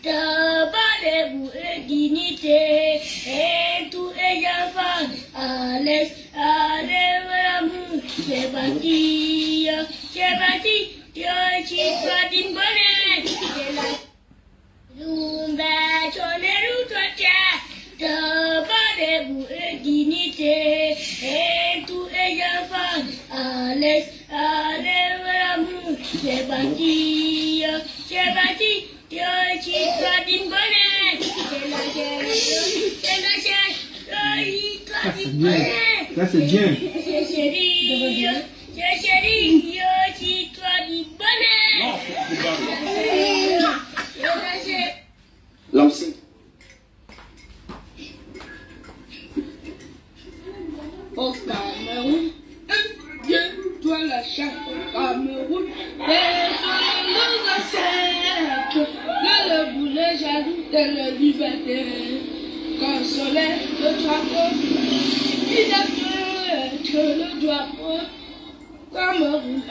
Tabarez-vous et dignité, et tous les enfants à l'aise, à l'amour. C'est parti, tu vas d'une bonne c'est la Zumba, sonnerou, toi, tabarez-vous et dignité, et tous les enfants à l'aise, à l'amour. C'est parti, tu vas d'une bonne c'est la Ça c'est bien. C'est chéri, tu vas d'une bonne Lancez. Au Cameroun, Dieu doit la chasse au Cameroun. Personne ne nous accepte. Le boulet jaloux de la liberté. Quand le soleil, le drapeau, il a que le drapeau. Cameroun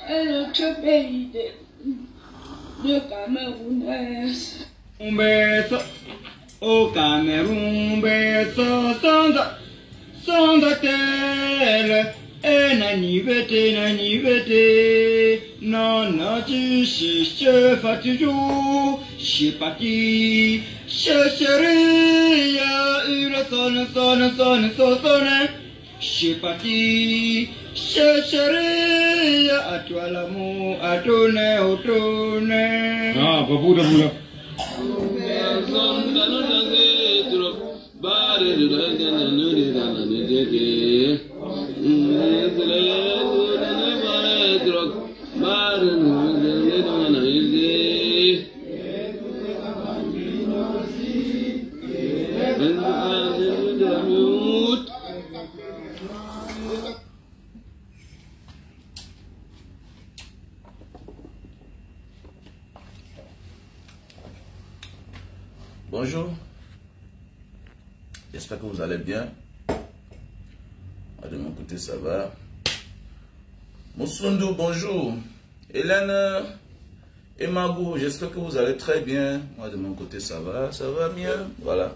est notre pays de Camerounais. Au Cameroun, sans terre, et nanivete, non, tu sais, fatigues, je parti, chercherai, il sonne, je parti, chercherai, à toi l'amour, à tourner, au tourner. Ah, pas pour de boulot. Bonjour, j'espère que vous allez bien. De mon côté ça va. Moussoundou, bonjour. Hélène et Magou, j'espère que vous allez très bien. Moi de mon côté ça va mieux. Voilà.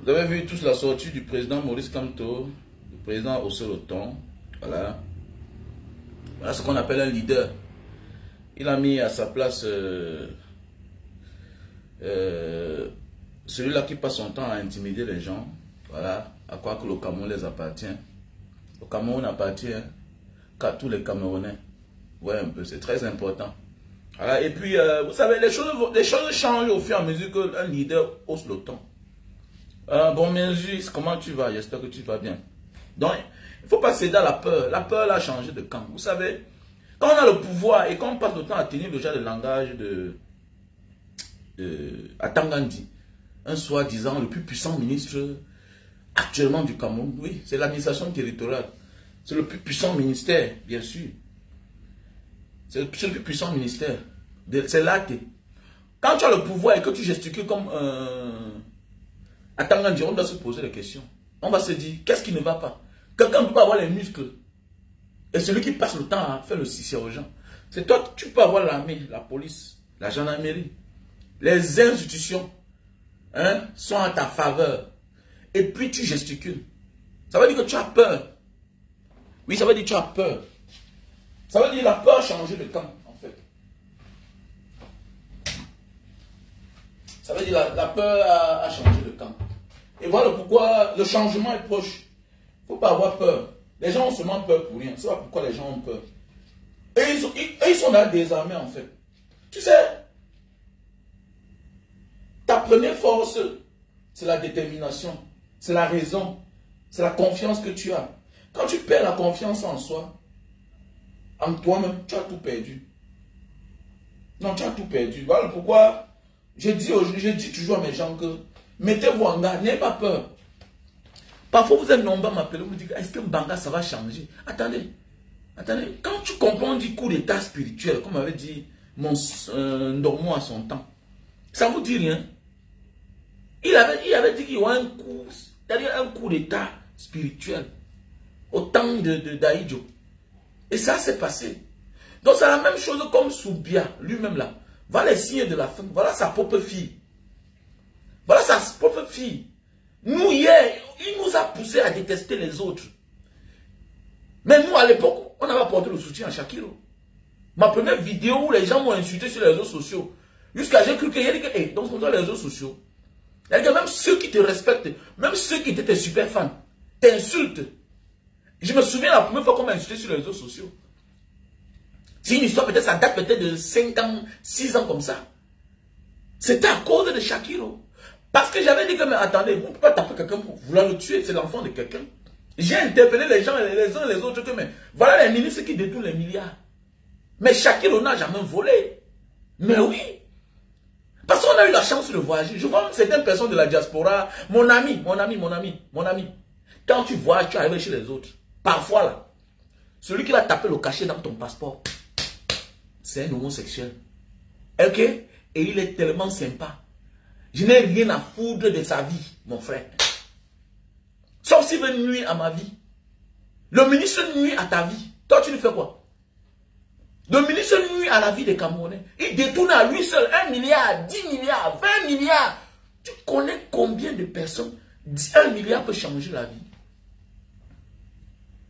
Vous avez vu tous la sortie du président Maurice Kamto, du président Osseloton. Voilà. Voilà ce qu'on appelle un leader. Il a mis à sa place celui-là qui passe son temps à intimider les gens, voilà, à croire que le Cameroun les appartient. Le Cameroun appartient qu'à tous les Camerounais. Ouais, un peu, c'est très important. Voilà, et puis, vous savez, les choses changent au fur et à mesure qu'un leader hausse le ton. Bon, Menzi, comment tu vas? J'espère que tu vas bien. Donc, il ne faut pas céder à la peur. La peur a changé de camp. Vous savez, quand on a le pouvoir et quand on passe le temps à tenir déjà le langage à Tangandi, un soi-disant le plus puissant ministre actuellement du Cameroun, oui, c'est l'administration territoriale. C'est le plus puissant ministère, bien sûr. C'est le plus puissant ministère. C'est là que, quand tu as le pouvoir et que tu gesticules comme à Tangandi, on doit se poser des questions. On va se dire, qu'est-ce qui ne va pas? Quelqu'un ne peut pas avoir les muscles. Et celui qui passe le temps à faire le sissi aux gens. C'est toi, tu peux avoir l'armée, la police, la gendarmerie. Les institutions sont à ta faveur. Et puis tu gesticules. Ça veut dire que tu as peur. Oui, ça veut dire que tu as peur. Ça veut dire que la peur a changé de camp, en fait. Ça veut dire que la peur a changé de camp. Et voilà pourquoi le changement est proche. Il ne faut pas avoir peur. Les gens ont seulement peur pour rien. C'est pas pourquoi les gens ont peur. Et ils sont dans des armées, en fait. Tu sais, ta première force, c'est la détermination, c'est la raison, c'est la confiance que tu as. Quand tu perds la confiance en soi, en toi-même, tu as tout perdu. Non, tu as tout perdu. Voilà pourquoi je dis toujours à mes gens que mettez-vous en garde, n'ayez pas peur. Parfois, vous êtes nombreux à m'appeler, vous me dites, est-ce que Mbanga, ça va changer? Attendez, quand tu comprends du coup d'état spirituel, comme avait dit mon Ndormo à son temps, ça ne vous dit rien. Il avait dit qu'il y aurait un coup d'état spirituel au temps d'Aïdjo. Et ça s'est passé. Donc c'est la même chose comme Soubia, lui-même là. Voilà les signes de la fin. Voilà sa propre fille. Voilà sa propre fille. Nous, hier, il nous a poussé à détester les autres. Mais nous, à l'époque, on avait apporté le soutien à Shakiro. Ma première vidéo où les gens m'ont insulté sur les réseaux sociaux. Jusqu'à j'ai cru qu'il y a dit que, hey, donc, sur les réseaux sociaux, il y a que même ceux qui te respectent, même ceux qui étaient tes super fans, t'insultent. Je me souviens la première fois qu'on m'a insulté sur les réseaux sociaux. C'est une histoire, peut-être, ça date peut-être de 5 ans, 6 ans comme ça. C'était à cause de Shakiro. Parce que j'avais dit que, mais attendez, vous ne pouvez pas taper quelqu'un pour vouloir le tuer, c'est l'enfant de quelqu'un. J'ai interpellé les gens, les uns et les autres, que, mais voilà les ministres qui détournent les milliards. Mais Shakiro n'a jamais volé. Mais oui. Parce qu'on a eu la chance de voyager. Je vois certaines personnes de la diaspora, mon ami. Quand tu voyages, tu arrives chez les autres. Parfois là, celui qui va taper le cachet dans ton passeport, c'est un homosexuel. Ok? Et il est tellement sympa. Je n'ai rien à foutre de sa vie, mon frère. Sauf s'il veut nuire à ma vie. Le ministre nuit à ta vie. Toi, tu lui fais quoi? Le ministre nuit à la vie des Camerounais. Il détourne à lui seul 1 milliard, 10 milliards, 20 milliards. Tu connais combien de personnes 1 milliard peut changer la vie?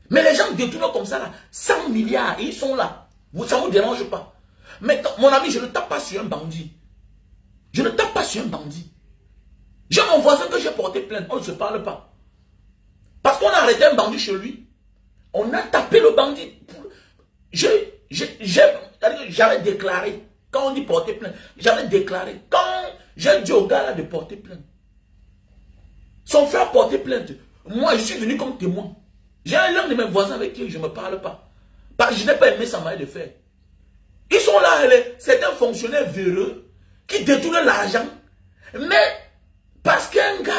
Mais les gens détournent comme ça, là, 100 milliards, et ils sont là. Ça ne vous dérange pas. Mais mon ami, je ne tape pas sur un bandit. Je ne tape pas sur un bandit. J'ai mon voisin que j'ai porté plainte. On ne se parle pas. Parce qu'on a arrêté un bandit chez lui. On a tapé le bandit. J'avais déclaré. Quand on dit porter plainte, j'avais déclaré. Quand j'ai dit au gars là de porter plainte. Son frère portait plainte. Moi, je suis venu comme témoin. J'ai l'un de mes voisins avec qui je ne me parle pas. Parce que je n'ai pas aimé sa manière de faire. Ils sont là, c'est un fonctionnaire véreux qui détourne l'argent. Mais parce qu'un gars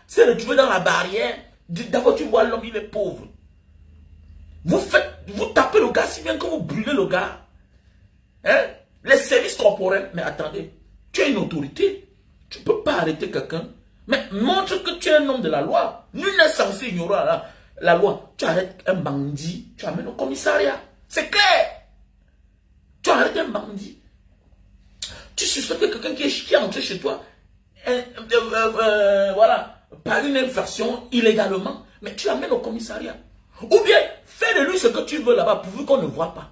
s'est retrouvé dans la barrière, d'abord tu vois l'homme, il est pauvre. Vous tapez le gars si bien que vous brûlez le gars. Hein? Les services corporels, mais attendez, tu as une autorité. Tu ne peux pas arrêter quelqu'un. Mais montre que tu es un homme de la loi. Nul n'est censé ignorer la loi. Tu arrêtes un bandit, tu amènes au commissariat. C'est clair. Tu arrêtes un bandit. Tu suspectes quelqu'un qui est entré chez toi, voilà, par une infraction illégalement, mais tu l'amènes au commissariat. Ou bien, fais de lui ce que tu veux là-bas, pourvu qu'on ne voit pas.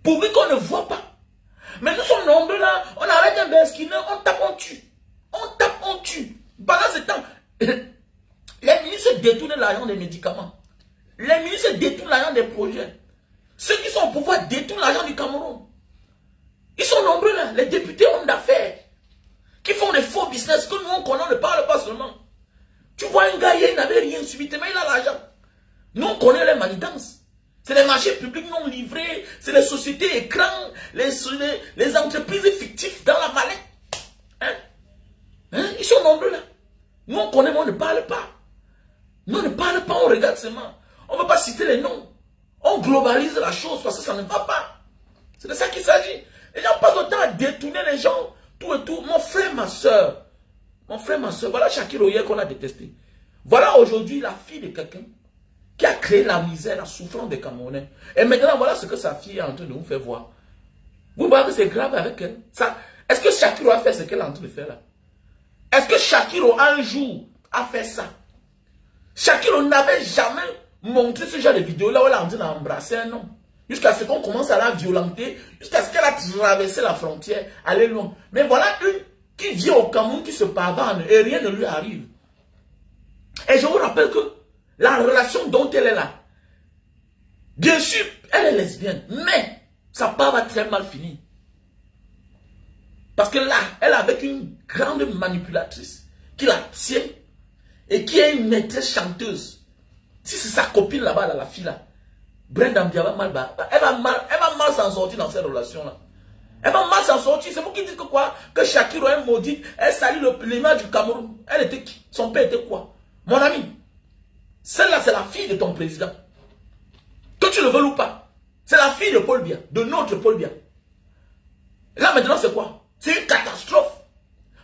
Pourvu qu'on ne voit pas. Mais nous sommes nombreux là, on arrête un besquineur, on tape, on tue. On tape, on tue. Pendant ce temps, les ministres détournent l'argent des médicaments. Les ministres détournent l'argent des projets. Ceux qui sont au pouvoir détournent l'argent du Cameroun. Ils sont nombreux là, les députés hommes d'affaires, qui font des faux business que nous on connaît, on ne parle pas seulement. Tu vois un gars, il n'avait rien subi, mais il a l'argent. Nous on connaît les manigances. C'est les marchés publics non livrés, c'est les sociétés écrans, les entreprises fictives dans la mallette. Hein? Ils sont nombreux là. Nous on connaît, mais on ne parle pas. Nous on ne parle pas, on regarde seulement. On ne veut pas citer les noms. On globalise la chose parce que ça ne va pas. C'est de ça qu'il s'agit. Les gens passent le temps à détourner les gens, tout et tout. Mon frère, ma soeur, voilà Shakiro hier qu'on a détesté. Voilà aujourd'hui la fille de quelqu'un qui a créé la misère, la souffrance des Camerounais. Et maintenant, voilà ce que sa fille est en train de nous faire voir. Vous voyez que c'est grave avec elle. Est-ce que Shakiro a fait ce qu'elle est en train de faire là? Est-ce que Shakiro un jour a fait ça? Shakiro n'avait jamais montré ce genre de vidéo là où elle est en train d'embrasser un homme. Jusqu'à ce qu'on commence à la violenter, jusqu'à ce qu'elle a traversé la frontière, aller loin. Mais voilà une qui vient au Cameroun, qui se pavane et rien ne lui arrive. Et je vous rappelle que la relation dont elle est là, bien sûr, elle est lesbienne, mais sa part va très mal finir. Parce que là, elle est avec une grande manipulatrice qui la tient et qui est une maîtresse chanteuse. Si c'est sa copine là-bas, la fille là, Brenda Mbiaba elle va mal s'en sortir dans cette relation-là. Elle va mal s'en sortir. C'est vous qui dites que quoi? Que Shakiro est maudite, elle salit l'image du Cameroun. Elle était qui? Son père était quoi? Mon ami, celle-là, c'est la fille de ton président. Que tu le veux ou pas. C'est la fille de Paul Biya, de notre Paul Biya. Là, maintenant, c'est quoi? C'est une catastrophe.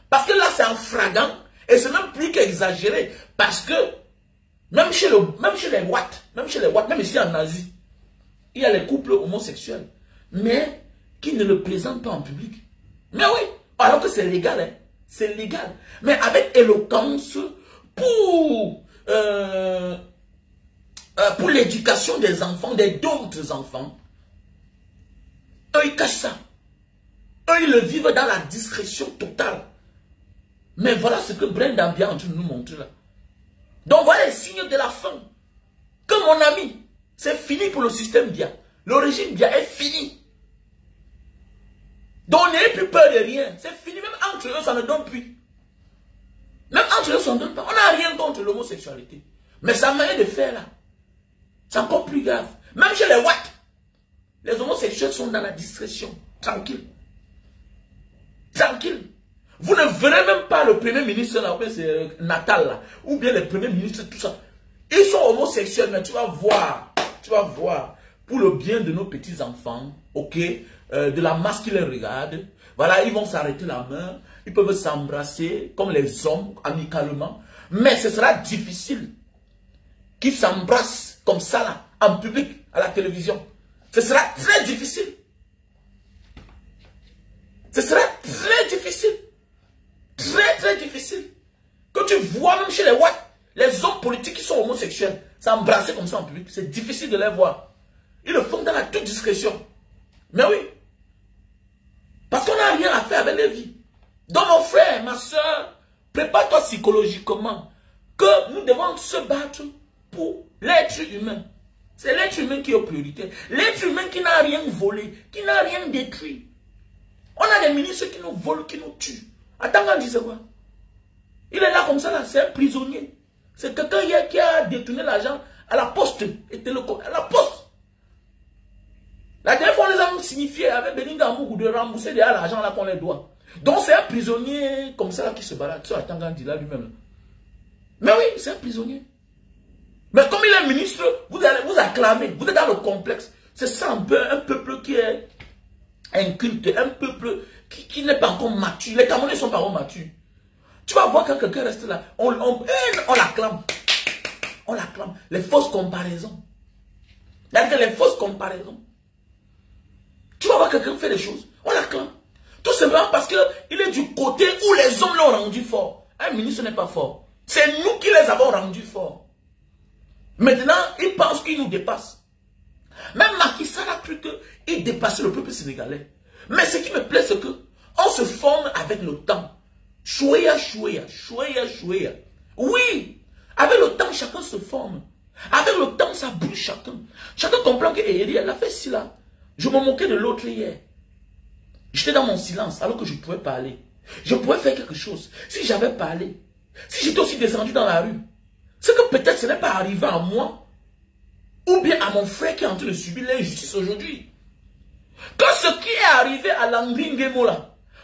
Parce que là, c'est un fragant. Et c'est même plus qu'exagéré. Parce que, même chez les Ouattes, même ici en Asie, il y a les couples homosexuels. Mais, qui ne le présente pas en public. Mais oui, alors que c'est légal, hein. C'est légal. Mais avec éloquence pour l'éducation des enfants, d'autres enfants. Eux, ils cachent ça. Eux, ils le vivent dans la discrétion totale. Mais voilà ce que Brenda Biya est en train de nous montrer là. Donc voilà les signes de la fin. Que mon ami, c'est fini pour le système Biya. Le régime Biya est fini. Donc n'ayez plus peur de rien. C'est fini. Même entre eux, ça ne donne plus. Même entre eux, ça ne donne pas. On n'a rien contre l'homosexualité. Mais sa manière de faire là, c'est encore plus grave. Même chez les Watt, les homosexuels sont dans la discrétion. Tranquille. Tranquille. Vous ne verrez même pas le premier ministre là, c'est Natal là, ou bien le premier ministre, tout ça. Ils sont homosexuels, mais tu vas voir, pour le bien de nos petits-enfants, ok, de la masse qui les regarde, voilà, ils vont s'arrêter la main, ils peuvent s'embrasser comme les hommes, amicalement, mais ce sera difficile qu'ils s'embrassent comme ça là, en public, à la télévision. Ce sera très difficile. Ce sera très difficile. Très très difficile. Que tu vois même chez les Watt, les hommes politiques qui sont homosexuels, s'embrasser comme ça en public, c'est difficile de les voir. Ils le font dans la toute discrétion. Mais oui. Parce qu'on n'a rien à faire avec les vies. Donc mon frère, ma soeur, prépare-toi psychologiquement que nous devons se battre pour l'être humain. C'est l'être humain qui est aux priorités. L'être humain qui n'a rien volé, qui n'a rien détruit. On a des ministres qui nous volent, qui nous tuent. Attends, on disait quoi? Il est là comme ça, là, c'est un prisonnier. C'est quelqu'un qui a détourné l'argent à la poste. À la poste. La dernière fois, on les a signifié avec Beninga Mougou de rembourser déjà l'argent là qu'on les doit. Donc c'est un prisonnier comme ça là qui se balade. Ça, attends, on dit là lui-même. Mais oui, c'est un prisonnier. Mais comme il est ministre, vous allez vous acclamer. Vous êtes dans le complexe. C'est ça un peuple qui est inculte, un peuple qui n'est pas encore mature. Les Camerounais ne sont pas encore matures. Tu vas voir quand quelqu'un reste là, on l'acclame. On l'acclame. Les fausses comparaisons. Les fausses comparaisons. Tu vas voir quelqu'un faire des choses, on l'acclame. Tout simplement parce qu'il est du côté où les hommes l'ont rendu fort. Un ministre n'est pas fort. C'est nous qui les avons rendus forts. Maintenant, il pense qu'il nous dépasse. Même Macky Sall a cru qu'il dépassait le peuple sénégalais. Mais ce qui me plaît, c'est qu'on se forme avec le temps. Chouéa. Oui, avec le temps, chacun se forme. Avec le temps, ça bouge chacun. Chacun comprend que elle a fait ci là. Je me moquais de l'autre hier. J'étais dans mon silence alors que je pouvais parler. Je pouvais faire quelque chose. Si j'avais parlé, si j'étais aussi descendu dans la rue, c'est que peut-être ce n'est pas arrivé à moi ou bien à mon frère qui est en train de subir l'injustice aujourd'hui. Que ce qui est arrivé à Landry Nguemo,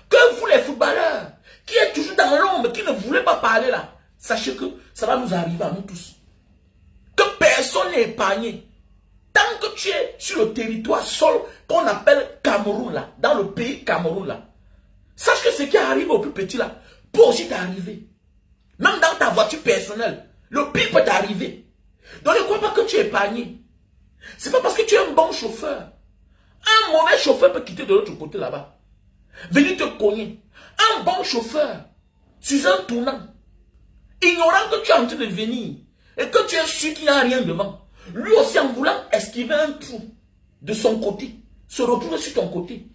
que vous les footballeurs, qui êtes toujours dans l'ombre, qui ne voulez pas parler là, sachez que ça va nous arriver à nous tous. Que personne n'est épargné. Tant que tu es sur le territoire sol qu'on appelle Cameroun là, dans le pays Cameroun là, sache que ce qui arrive au plus petit là, peut aussi t'arriver. Même dans ta voiture personnelle, le pire peut t'arriver. Donc ne crois pas que tu es épargné. C'est pas parce que tu es un bon chauffeur. Un mauvais chauffeur peut quitter de l'autre côté là-bas. Venir te cogner. Un bon chauffeur, sur un tournant, ignorant que tu es en train de venir, et que tu es sûr qu'il n'y a rien devant, lui aussi en voulant esquiver un trou de son côté, se retrouve sur ton côté.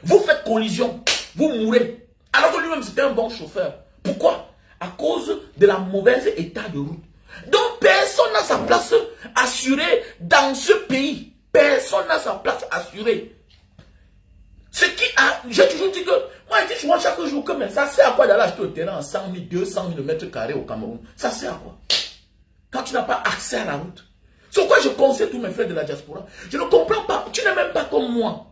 Vous faites collision, vous mourrez. Alors que lui-même c'était un bon chauffeur. Pourquoi? À cause de la mauvaise état de route. Donc personne n'a sa place assurée dans ce pays. Personne n'a sa place assurée. Ce qui a, j'ai toujours dit que, moi je dis souvent chaque jour que mais ça sert à quoi d'aller acheter le terrain en 100 000, 200 000 mètres carrés au Cameroun? Ça sert à quoi? Quand tu n'as pas accès à la route. C'est pourquoi je conseille tous mes frères de la diaspora. Je ne comprends pas. Tu n'es même pas comme moi.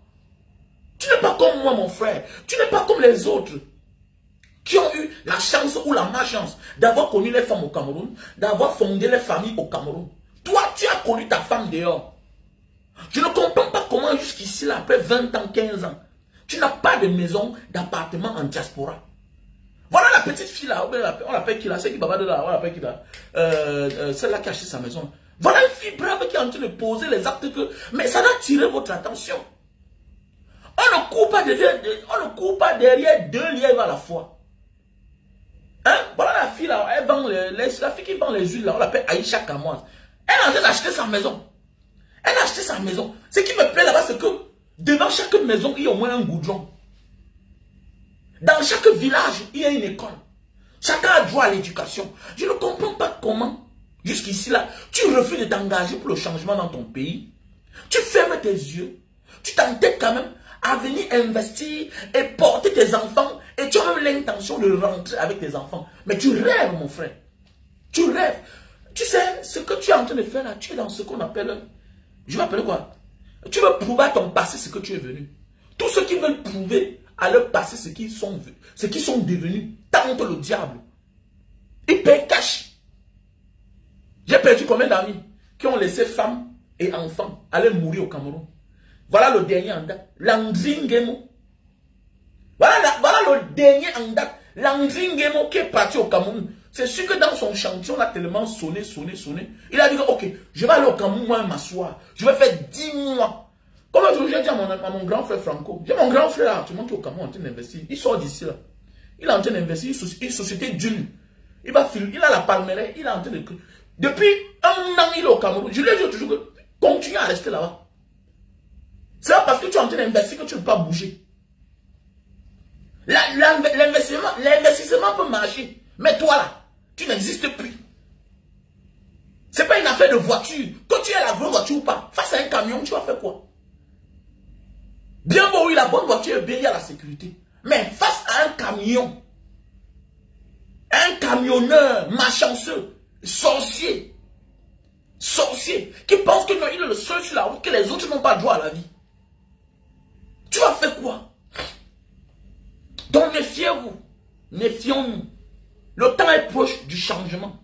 Tu n'es pas comme moi, mon frère. Tu n'es pas comme les autres qui ont eu la chance ou la malchance d'avoir connu les femmes au Cameroun, d'avoir fondé les familles au Cameroun. Toi, tu as connu ta femme dehors. Je ne comprends pas comment jusqu'ici, là, après 20 ans, 15 ans, tu n'as pas de maison, d'appartement en diaspora. Voilà la petite fille là, on l'appelle qui là, celle qui baba de là, on l'appelle qui là, celle-là qui a acheté sa maison. Voilà une fille brave qui est en train de poser les actes que... Mais ça doit tirer votre attention. On ne court pas derrière deux lièvres à la fois. Hein? Voilà la fille là, elle vend la fille qui vend les huiles là, on l'appelle Aïcha Kamoise. Elle est en train d'acheter sa maison. Elle a acheté sa maison. Ce qui me plaît là-bas, c'est que devant chaque maison, il y a au moins un goudron. Dans chaque village, il y a une école. Chacun a droit à l'éducation. Je ne comprends pas comment, jusqu'ici là, tu refuses de t'engager pour le changement dans ton pays. Tu fermes tes yeux. Tu t'entêtes quand même à venir investir et porter tes enfants. Et tu as même l'intention de rentrer avec tes enfants. Mais tu rêves, mon frère. Tu rêves. Tu sais, ce que tu es en train de faire là, tu es dans ce qu'on appelle... Je vais appeler quoi? Tu veux prouver à ton passé ce que tu es venu. Tous ceux qui veulent prouver à leur passé ce qu'ils sont devenus, tentent le diable. Ils payent cash. J'ai perdu combien d'amis qui ont laissé femmes et enfants aller mourir au Cameroun. Voilà le dernier en date. Landringemo. Voilà le dernier en date. Landringemo qui est parti au Cameroun. C'est sûr que dans son chantier, on a tellement sonné. Il a dit, ok, je vais aller au Cameroun, moi, m'asseoir. Je vais faire 10 mois. Comme j'ai dit à mon grand frère Franco. J'ai mon grand frère actuellement qui est au Cameroun en train d'investir. Il sort d'ici là. Il est en train d'investir une société d'une. Il va filmer, il a la palmeraie, il est en train de... Depuis un an, il est au Cameroun. Je lui ai dit toujours que continue à rester là-bas. C'est pas parce que tu es en train d'investir que tu ne peux pas bouger. L'investissement peut marcher. Mais toi là, tu n'existes plus. C'est pas une affaire de voiture. Quand tu as la grosse voiture ou pas, face à un camion, tu vas faire quoi? Bien beau, oui, la bonne voiture, bien, il y a la sécurité. Mais face à un camion, un camionneur malchanceux, sorcier, qui pense que non, il est le seul sur la route, que les autres n'ont pas droit à la vie. Tu vas faire quoi? Donc méfiez-vous, méfions-nous. Le temps est proche du changement.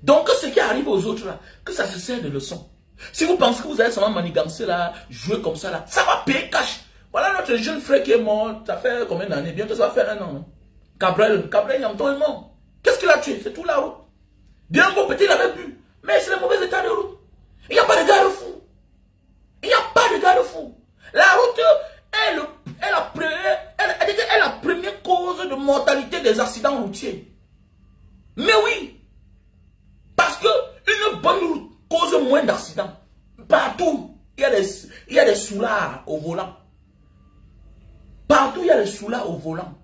Donc ce qui arrive aux autres là, que ça se sert de leçon. Si vous pensez que vous allez seulement manigancer là, jouer comme ça là, ça va payer cash. Voilà notre jeune frère qui est mort, ça fait combien d'années? Bientôt ça va faire 1 an. Non? Cabrel Yamton est mort. Qu'est-ce qu'il a tué? C'est tout la route. Bien beau, peut-être il avait bu. Mais c'est le mauvais état de route. Il n'y a pas de garde-fou. Il n'y a pas de garde-fou. La route est la première cause de mortalité des accidents routiers. Mais oui. Parce que une bonne route cause moins d'accidents. Partout, il y a des soulards au volant. Partout, il y a des soulards au volant.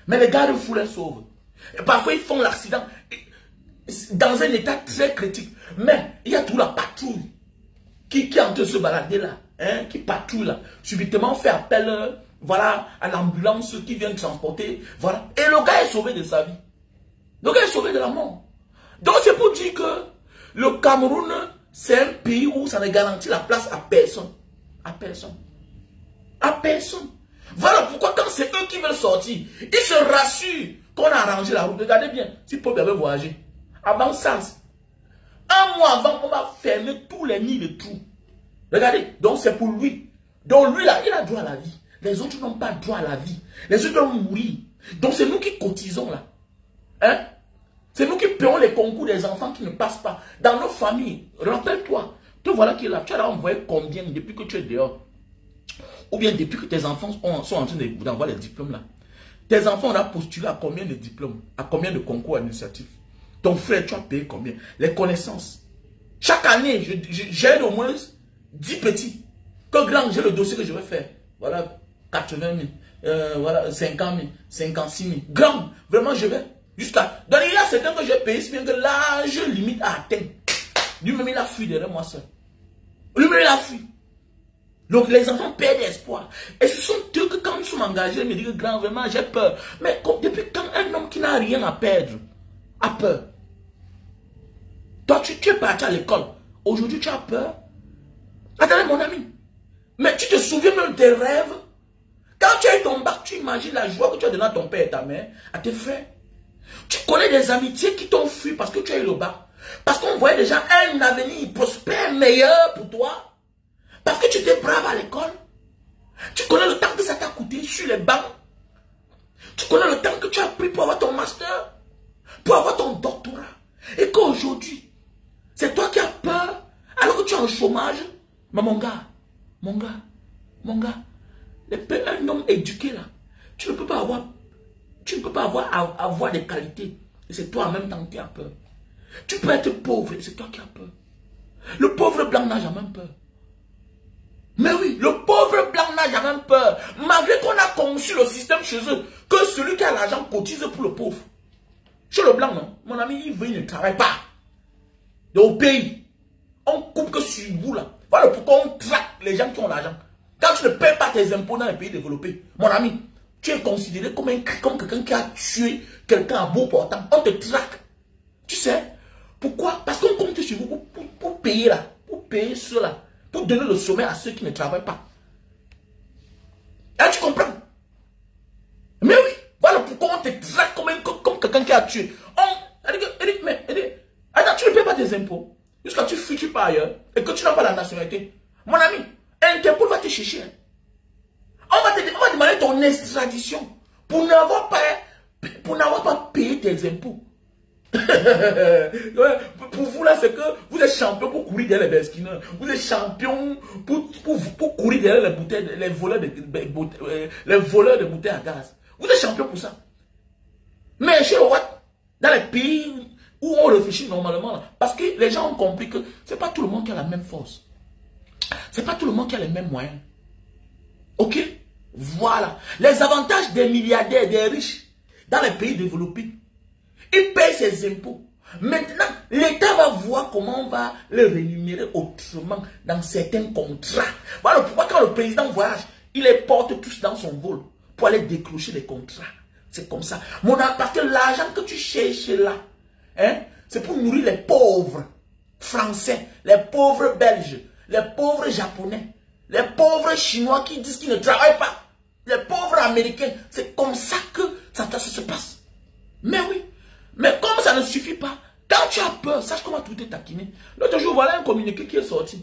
Mais les garde-fous les sauvent. Et parfois, ils font l'accident dans un état très critique. Mais il y a toute la patrouille qui est en train de se balader là. Hein, qui patrouille là. Subitement, on fait appel voilà, à l'ambulance qui vient transporter. Voilà. Et le gars est sauvé de sa vie. Le gars est sauvé de la mort. Donc, c'est pour dire que le Cameroun, c'est un pays où ça ne garantit la place à personne. À personne. À personne. Voilà pourquoi quand c'est eux qui veulent sortir, ils se rassurent qu'on a arrangé la route. Regardez bien, si Paul avait voyagé. Avant ça, 1 mois avant, on va fermer tous les nids de trous. Regardez, donc c'est pour lui. Donc lui là, il a droit à la vie. Les autres n'ont pas droit à la vie. Les autres doivent mourir. Donc c'est nous qui cotisons là. Hein? C'est nous qui payons les concours des enfants qui ne passent pas. Dans nos familles, rappelle-toi, te voilà qui est là. Tu as envoyé combien depuis que tu es dehors? Ou bien depuis que tes enfants sont en train d'envoyer les diplômes là. Tes enfants, on a postulé à combien de diplômes? À combien de concours administratifs? Ton frère, tu as payé combien? Les connaissances. Chaque année, j'aide au moins 10 petits. Que grand, j'ai le dossier que je vais faire. Voilà, 80 000. Voilà, 50 000, 56 000. Grand, vraiment, je vais. Jusqu'à... Donc, il y a certains que j'ai payé, c'est bien que l'âge limite a atteint. Lui-même, il a fui derrière moi seul. Lui-même, il a fui. Donc, les enfants perdent espoir. Et ce sont eux que quand ils sont engagés, ils me disent, grand, vraiment, j'ai peur. Mais depuis quand un homme qui n'a rien à perdre a peur? Toi, tu es parti à l'école. Aujourd'hui, tu as peur. Attendez, mon ami. Mais tu te souviens même des rêves? Quand tu as eu ton bac, tu imagines la joie que tu as donné à ton père et ta mère, à tes frères. Tu connais des amitiés qui t'ont fui parce que tu as eu le bac. Parce qu'on voyait déjà un avenir prospère, meilleur pour toi. Parce que tu étais brave à l'école. Tu connais le temps que ça t'a coûté sur les bancs. Tu connais le temps que tu as pris pour avoir ton master, pour avoir ton doctorat. Et qu'aujourd'hui, c'est toi qui as peur alors que tu es en chômage. Mais mon gars, Un homme éduqué là, tu ne peux pas avoir des qualités. Et c'est toi en même temps qui as peur. Tu peux être pauvre et c'est toi qui as peur. Le pauvre blanc n'a jamais peur. Mais oui, le pauvre blanc n'a jamais peur. Malgré qu'on a conçu le système chez eux, que celui qui a l'argent cotise pour le pauvre. Chez le blanc, non. Mon ami, il ne travaille pas. Donc, au pays, on coupe que sur vous là. Voilà pourquoi on traque les gens qui ont l'argent. Quand tu ne payes pas tes impôts dans les pays développés, mon ami, tu es considéré comme quelqu'un qui a tué quelqu'un à bout portant. On te traque. Tu sais pourquoi? Parce qu'on compte sur vous pour payer là, pour payer cela, pour donner le sommet à ceux qui ne travaillent pas. Là, tu comprends? Mais oui, voilà pourquoi on te traque comme quelqu'un qui a tué. Attends, tu ne payes pas tes impôts jusqu'à ce que tu fuis pas ailleurs et que tu n'as pas la nationalité. Mon ami, Interpol va te chercher. On va demander ton extradition pour n'avoir pas payé tes impôts. Pour vous là, c'est que vous êtes champion pour courir derrière les besquineurs. Vous êtes champion pour courir derrière les bouteilles, les voleurs de bouteilles à gaz. Vous êtes champion pour ça. Mais chez le Watt, dans les pays où on réfléchit normalement, là, parce que les gens ont compris que c'est pas tout le monde qui a la même force. C'est pas tout le monde qui a les mêmes moyens. Ok? Voilà. Les avantages des milliardaires, des riches, dans les pays développés. Ils payent ses impôts. Maintenant, l'État va voir comment on va les rémunérer autrement dans certains contrats. Voilà pourquoi quand le président voyage, il les porte tous dans son vol pour aller décrocher les contrats. C'est comme ça. Parce que l'argent que tu cherches là, hein, c'est pour nourrir les pauvres français, les pauvres belges, les pauvres japonais, les pauvres chinois qui disent qu'ils ne travaillent pas, les pauvres américains. C'est comme ça que ça se passe. Mais oui. Mais comme ça ne suffit pas, quand tu as peur, sache comment tout est taquiné. L'autre jour, voilà un communiqué qui est sorti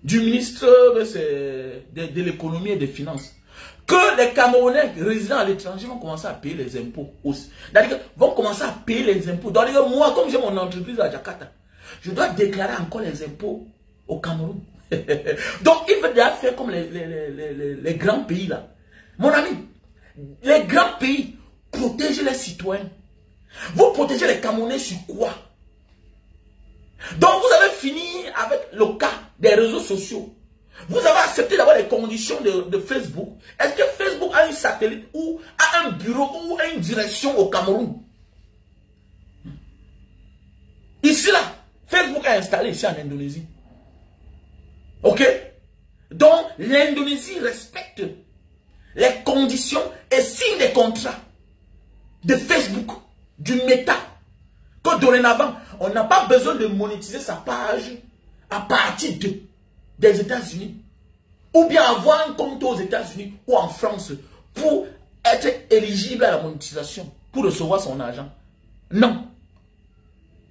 du ministre de l'économie et des finances. Que les Camerounais résidant à l'étranger vont commencer à payer les impôts aussi. C'est-à-dire vont commencer à payer les impôts. Donc, moi, comme j'ai mon entreprise à Jakarta, je dois déclarer encore les impôts au Cameroun. Donc, il veut déjà faire comme les grands pays là. Mon ami, les grands pays protègent les citoyens. Vous protégez les Camerounais sur quoi? Donc vous avez fini avec le cas des réseaux sociaux. Vous avez accepté d'avoir les conditions de Facebook. Est-ce que Facebook a un satellite ou a un bureau ou a une direction au Cameroun? Ici là, Facebook est installé ici en Indonésie. Ok? Donc l'Indonésie respecte les conditions et signe des contrats de Facebook, du méta, que dorénavant, on n'a pas besoin de monétiser sa page à partir des États-Unis, ou bien avoir un compte aux États-Unis ou en France pour être éligible à la monétisation, pour recevoir son argent. Non.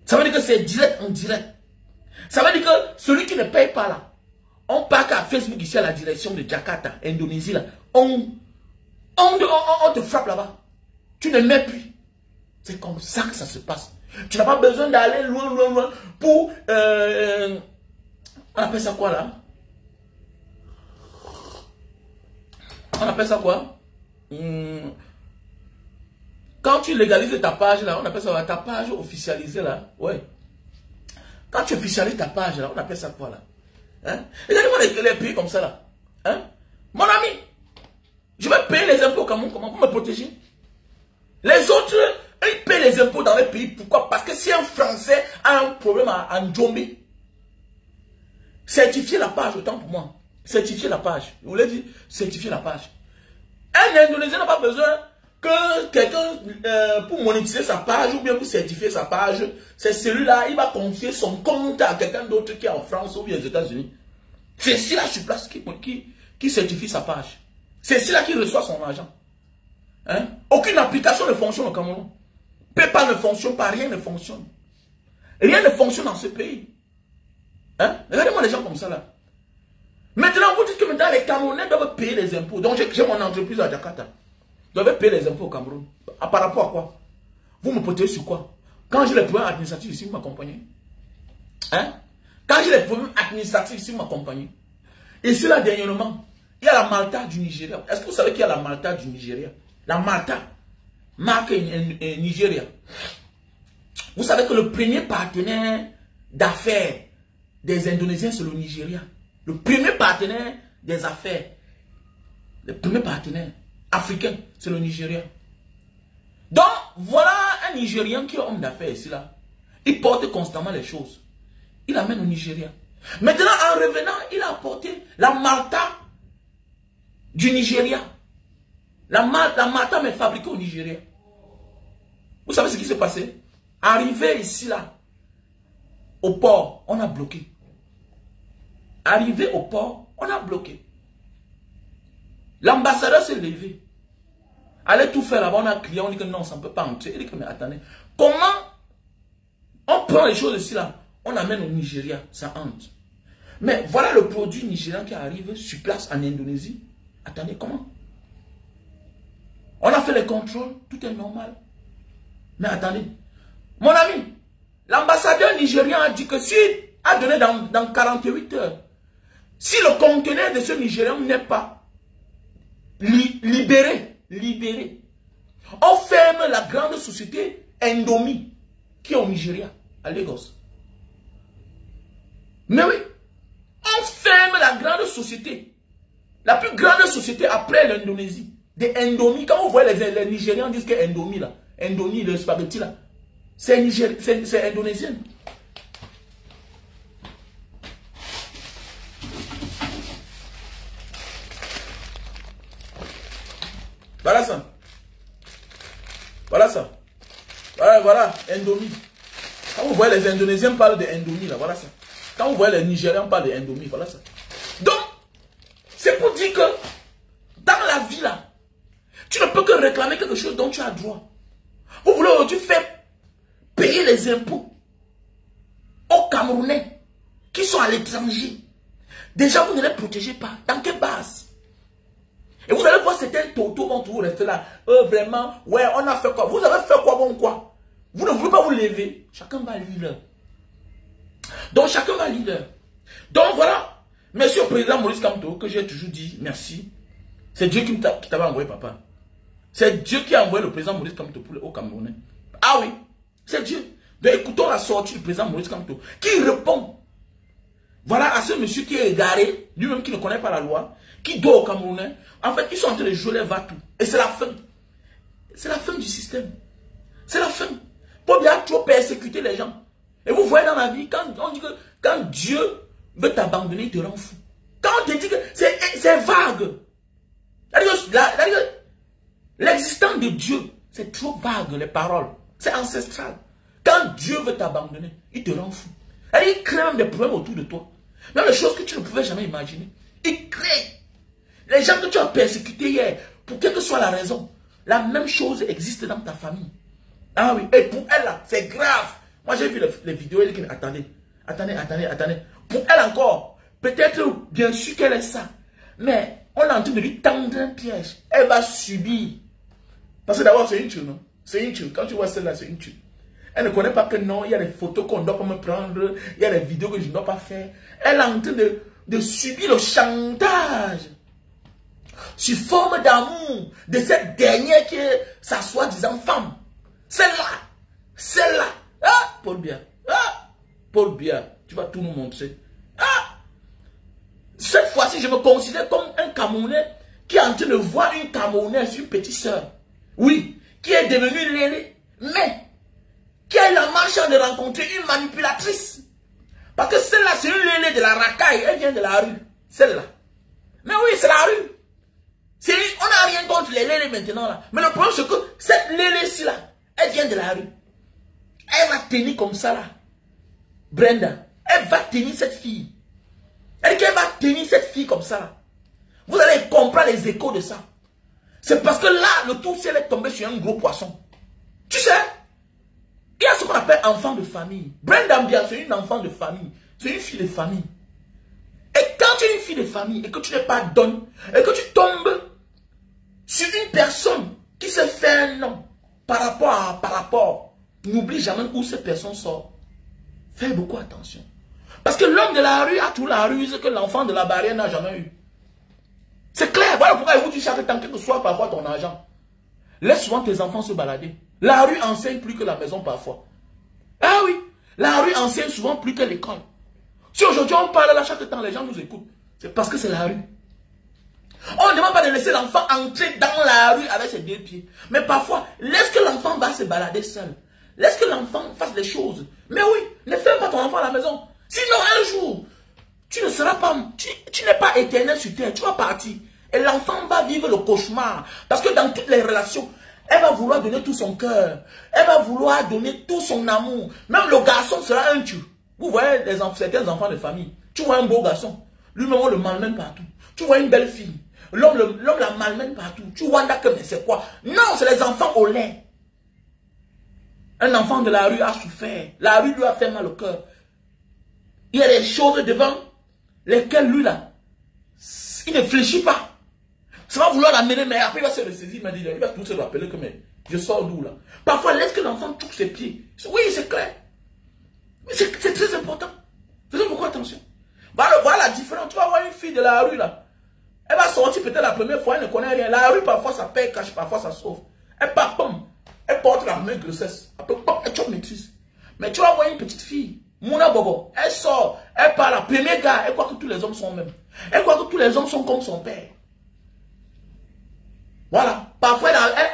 Ça veut dire que c'est direct en direct. Ça veut dire que celui qui ne paye pas là, on part qu'à Facebook ici à la direction de Jakarta, Indonésie là, on te frappe là-bas. Tu ne mets plus. C'est comme ça que ça se passe. Tu n'as pas besoin d'aller loin pour... on appelle ça quoi là? On appelle ça quoi? Quand tu légalises ta page là, on appelle ça ta page officialisée là. Ouais. Quand tu officialises ta page là, on appelle ça quoi là? Hein? Regardez-moi les pays comme ça là. Hein? Mon ami, je vais payer les impôts comment pour me protéger. Les autres, ils paient les impôts dans les pays. Pourquoi? Parce que si un Français a un problème à Ndjombe, certifier la page, autant pour moi. Certifier la page. Je vous l'ai dit, certifier la page. Un Indonésien n'a pas besoin que quelqu'un, pour monétiser sa page ou bien pour certifier sa page, c'est celui-là, il va confier son compte à quelqu'un d'autre qui est en France ou bien aux États-Unis. C'est celui-là sur place qui certifie sa page. C'est celui-là qui reçoit son argent. Hein? Aucune application ne fonctionne au Cameroun. PayPal ne fonctionne pas, rien ne fonctionne. Rien ne fonctionne dans ce pays. Hein? Regardez-moi les gens comme ça là. Maintenant, vous dites que maintenant les Camerounais doivent payer les impôts. Donc j'ai mon entreprise à Jakarta. Ils doivent payer les impôts au Cameroun. Par rapport à quoi? Vous me protégez sur quoi? Quand j'ai les problèmes administratifs ici, vous m'accompagnez. Hein? Quand j'ai les problèmes administratifs ici, vous m'accompagnez. Ici là, dernièrement, Il y a la Malta du Nigeria. Est-ce que vous savez qu'il y a la Malta du Nigeria? La Malta, marque Nigeria. Vous savez que le premier partenaire d'affaires des Indonésiens, c'est le Nigeria. Le premier partenaire des affaires, le premier partenaire africain, c'est le Nigeria. Donc, voilà un Nigérien qui est homme d'affaires ici, là. Il porte constamment les choses. Il amène au Nigeria. Maintenant, en revenant, il a apporté la Malta du Nigeria. La Malta mais fabriquée au Nigeria. Vous savez ce qui s'est passé? Arrivé ici, là, au port, on a bloqué. Arrivé au port, on a bloqué. L'ambassadeur s'est levé. Allez tout faire là-bas, on a crié, on dit que non, ça ne peut pas entrer. Il dit que mais attendez, comment on prend les choses ici là, on amène au Nigeria, ça entre. Mais voilà le produit nigérian qui arrive sur place en Indonésie. Attendez, comment? On a fait les contrôles, tout est normal. Mais attendez, mon ami, l'ambassadeur nigérian a dit que si, a donné dans 48 heures, si le conteneur de ce Nigérian n'est pas libéré, on ferme la grande société Indomie qui est au Nigeria, à Lagos. Mais oui, on ferme la grande société, la plus grande société après l'Indonésie, de Indomie. Quand vous voyez les Nigérians disent que Indomie là, Indomie, le spaghetti là, c'est indonésien. Voilà ça. Voilà ça. Voilà, Indomie. Quand vous voyez les Indonésiens parlent de Indomie, là, voilà ça. Quand vous voyez les Nigérians parlent de Indomie, voilà ça. Donc, c'est pour dire que dans la vie là, tu ne peux que réclamer quelque chose dont tu as droit. Vous voulez aujourd'hui faire payer les impôts aux Camerounais qui sont à l'étranger. Déjà, vous ne les protégez pas. Dans quelle base? Et vous allez voir certains totos vont toujours rester là. Vraiment, ouais, on a fait quoi? Vous avez fait quoi, bon quoi? Vous ne voulez pas vous lever. Chacun va lire. Donc, chacun va lire. Donc, voilà. Monsieur le président Maurice Kamto, que j'ai toujours dit merci. C'est Dieu qui t'avait envoyé, papa. C'est Dieu qui a envoyé le président Maurice Kamto au Camerounais. Ah oui, c'est Dieu. Donc, écoutons la sortie du président Maurice Kamto qui répond. Voilà à ce monsieur qui est égaré, lui-même qui ne connaît pas la loi, qui doit au Camerounais. En fait, ils sont en train de jouer les va-tout. Et c'est la fin. C'est la fin du système. C'est la fin. Pour bien trop persécuter les gens. Et vous voyez dans la vie, quand on dit que quand Dieu veut t'abandonner, il te rend fou. Quand on te dit que c'est vague. L'existence de Dieu, c'est trop vague, les paroles. C'est ancestral. Quand Dieu veut t'abandonner, il te rend fou. Il crée même des problèmes autour de toi. Même les choses que tu ne pouvais jamais imaginer. Il crée. Les gens que tu as persécutés hier, pour quelle que soit la raison, la même chose existe dans ta famille. Ah oui, et pour elle là, c'est grave. Moi j'ai vu les vidéos, elle dit, attendez. Pour elle encore, peut-être bien sûr qu'elle est ça. Mais on est en train de lui tendre un piège. Elle va subir. Parce que d'abord c'est une tue, non? C'est une tue. Quand tu vois celle-là, c'est une tue. Elle ne connaît pas que non, il y a des photos qu'on ne doit pas me prendre, il y a des vidéos que je ne dois pas faire. Elle est en train de subir le chantage. Sur forme d'amour de cette dernière qui est sa soi-disant femme. Celle-là. Ah, Paul Biya. Ah, Paul Biya, tu vas tout nous montrer. Ah, cette fois-ci, je me considère comme un Camerounais qui est en train de voir une Camerounaise, une petite sœur. Oui, qui est devenue Lélé, mais qui a eu la malchance de rencontrer une manipulatrice. Parce que celle-là, c'est une Lélé de la racaille, elle vient de la rue. Celle-là. Mais oui, c'est la rue. On n'a rien contre les Lélés maintenant là. Mais le problème c'est que cette Lélé-ci là, elle vient de la rue. Elle va tenir comme ça là. Brenda, elle va tenir cette fille. Elle dit qu'elle va tenir cette fille comme ça là. Vous allez comprendre les échos de ça. C'est parce que là, le tout ciel est tombé sur un gros poisson. Tu sais, il y a ce qu'on appelle enfant de famille. Brenda Mbia, c'est une enfant de famille. C'est une fille de famille. Et quand tu es une fille de famille et que tu n'es pas donne, et que tu tombes sur une personne qui se fait un nom par rapport, n'oublie jamais où cette personne sort. Fais beaucoup attention. Parce que l'homme de la rue a toute la ruse que l'enfant de la barrière n'a jamais eu. C'est clair. Voilà pourquoi il vous dit chaque temps, quel que soit parfois ton argent. Laisse souvent tes enfants se balader. La rue enseigne plus que la maison parfois. Ah oui, la rue enseigne souvent plus que l'école. Si aujourd'hui on parle là chaque temps, les gens nous écoutent. C'est parce que c'est la rue. On ne demande pas de laisser l'enfant entrer dans la rue avec ses deux pieds. Mais parfois, laisse que l'enfant va se balader seul. Laisse que l'enfant fasse des choses. Mais oui, ne ferme pas ton enfant à la maison. Sinon, un jour, tu ne seras pas, tu n'es pas éternel sur terre. Tu vas partir. Et l'enfant va vivre le cauchemar. Parce que dans toutes les relations, elle va vouloir donner tout son cœur. Elle va vouloir donner tout son amour. Même le garçon sera un tueur. Vous voyez certains enfants de famille. Tu vois un beau garçon. Lui-même, on le malmène partout. Tu vois une belle fille. L'homme la malmène partout. Tu vois que mais c'est quoi? Non, c'est les enfants au lait. Un enfant de la rue a souffert. La rue lui a fait mal au cœur. Il y a des choses devant lesquelles lui là, il ne fléchit pas. Ça va vouloir l'amener, mais après il va se ressaisir, il va tout se rappeler que mais je sors d'où là. Parfois laisse que l'enfant touche ses pieds. Oui, c'est clair. Mais c'est très important. Faisons beaucoup attention. Voilà la différence. Tu vas voir une fille de la rue là. Elle va sortir peut-être la première fois, elle ne connaît rien. La rue parfois ça paye cache, parfois ça sauve. Elle part, pom. Elle porte la première grossesse. Après, pom, elle chope maîtrise. Mais tu vas voir une petite fille. Mouna Bobo, elle sort, elle parle à premier gars, elle croit que tous les hommes sont mêmes. Elle croit que tous les hommes sont comme son père. Voilà. Parfois,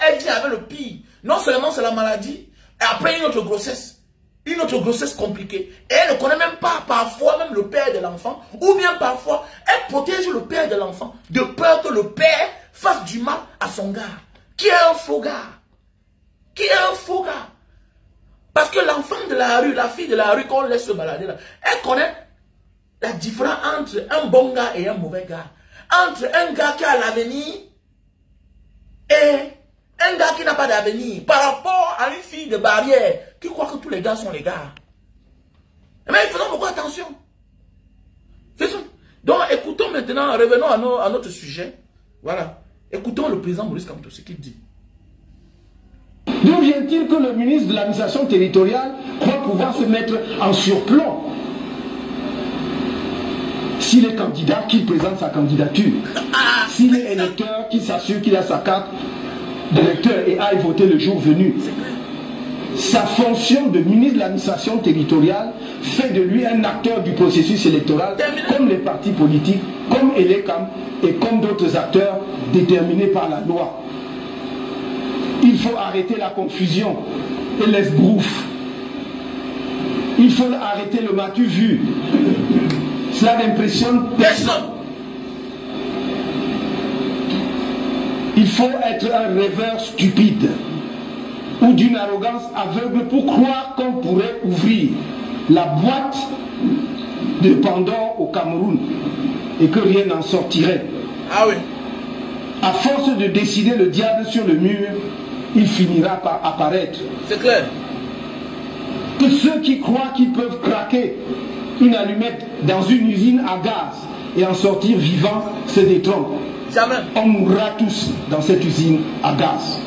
elle vit avec le pire. Non seulement c'est la maladie, et après une autre grossesse. Une autre grossesse compliquée. Et elle ne connaît même pas, parfois, même le père de l'enfant. Ou bien parfois, elle protège le père de l'enfant. De peur que le père fasse du mal à son gars. Qui est un faux gars. Qui est un faux gars. Parce que l'enfant de la rue, la fille de la rue qu'on laisse se balader là, elle connaît la différence entre un bon gars et un mauvais gars. Entre un gars qui a l'avenir et un gars qui n'a pas d'avenir. Par rapport à une fille de barrière qui croit que tous les gars sont les gars. Mais faisons beaucoup attention. Faisons. Donc écoutons maintenant, revenons à notre sujet. Voilà. Écoutons le président Maurice Kamto, ce qu'il dit. D'où vient-il que le ministre de l'administration territoriale croit pouvoir se mettre en surplomb? S'il est candidat, qu'il présente sa candidature. S'il est électeur, qu'il s'assure qu'il a sa carte d'électeur et aille voter le jour venu. Sa fonction de ministre de l'administration territoriale fait de lui un acteur du processus électoral, comme les partis politiques, comme Elecam et comme d'autres acteurs déterminés par la loi. Il faut arrêter la confusion et l'esbrouf. Il faut arrêter le matu vu. Cela n'impressionne personne. Il faut être un rêveur stupide ou d'une arrogance aveugle pour croire qu'on pourrait ouvrir la boîte de Pandore au Cameroun et que rien n'en sortirait. Ah oui. À force de décider le diable sur le mur, il finira par apparaître. C'est clair. Que ceux qui croient qu'ils peuvent craquer une allumette dans une usine à gaz et en sortir vivant se détrompent. Jamais. On mourra tous dans cette usine à gaz.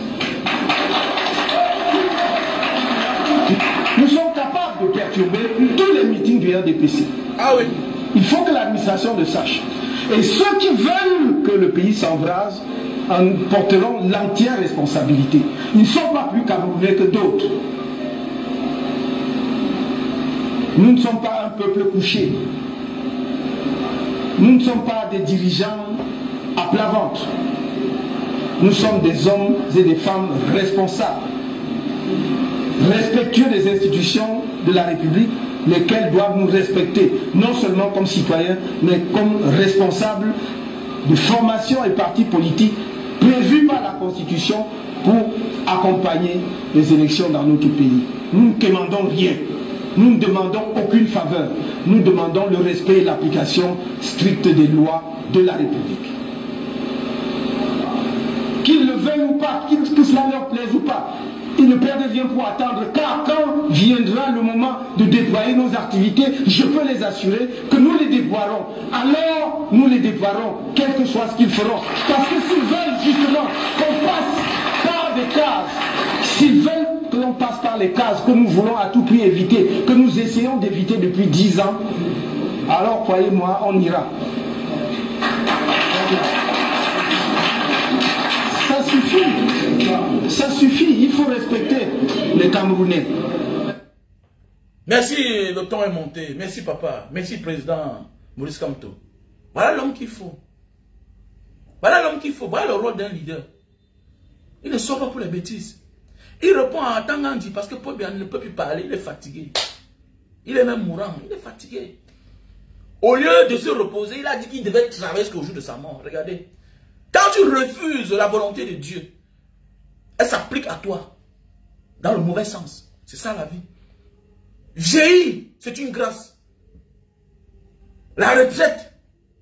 Nous sommes capables de perturber tous les meetings du RDPC. Ah oui. Il faut que l'administration le sache. Et ceux qui veulent que le pays s'embrase en porteront l'entière responsabilité. Ils ne sont pas plus camerounais que d'autres. Nous ne sommes pas un peuple couché. Nous ne sommes pas des dirigeants à plat ventre. Nous sommes des hommes et des femmes responsables, respectueux des institutions de la République, lesquelles doivent nous respecter, non seulement comme citoyens, mais comme responsables de formations et partis politiques prévus par la Constitution pour accompagner les élections dans notre pays. Nous ne demandons rien. Nous ne demandons aucune faveur. Nous demandons le respect et l'application stricte des lois de la République. Qu'ils le veuillent ou pas, que cela leur plaise ou pas, ils ne perdent rien pour attendre, car quand viendra le moment de déployer nos activités, je peux les assurer que nous les déploierons. Alors, nous les déploierons, quel que soit ce qu'ils feront. Parce que s'ils veulent justement qu'on passe par des cases, s'ils veulent que l'on passe par les cases que nous voulons à tout prix éviter, que nous essayons d'éviter depuis 10 ans, alors croyez-moi, on ira. Ça suffit, il faut respecter les Camerounais. Merci, le temps est monté. Merci papa. Merci président Maurice Kamto. Voilà l'homme qu'il faut. Voilà l'homme qu'il faut. Voilà le rôle d'un leader. Il ne sort pas pour les bêtises. Il répond en Tangandi parce que Paul Biya ne peut plus parler. Il est fatigué. Il est même mourant. Il est fatigué. Au lieu de se reposer, il a dit qu'il devait travailler jusqu'au jour de sa mort. Regardez. Quand tu refuses la volonté de Dieu, elle s'applique à toi. Dans le mauvais sens. C'est ça la vie. Vieillir, c'est une grâce. La retraite,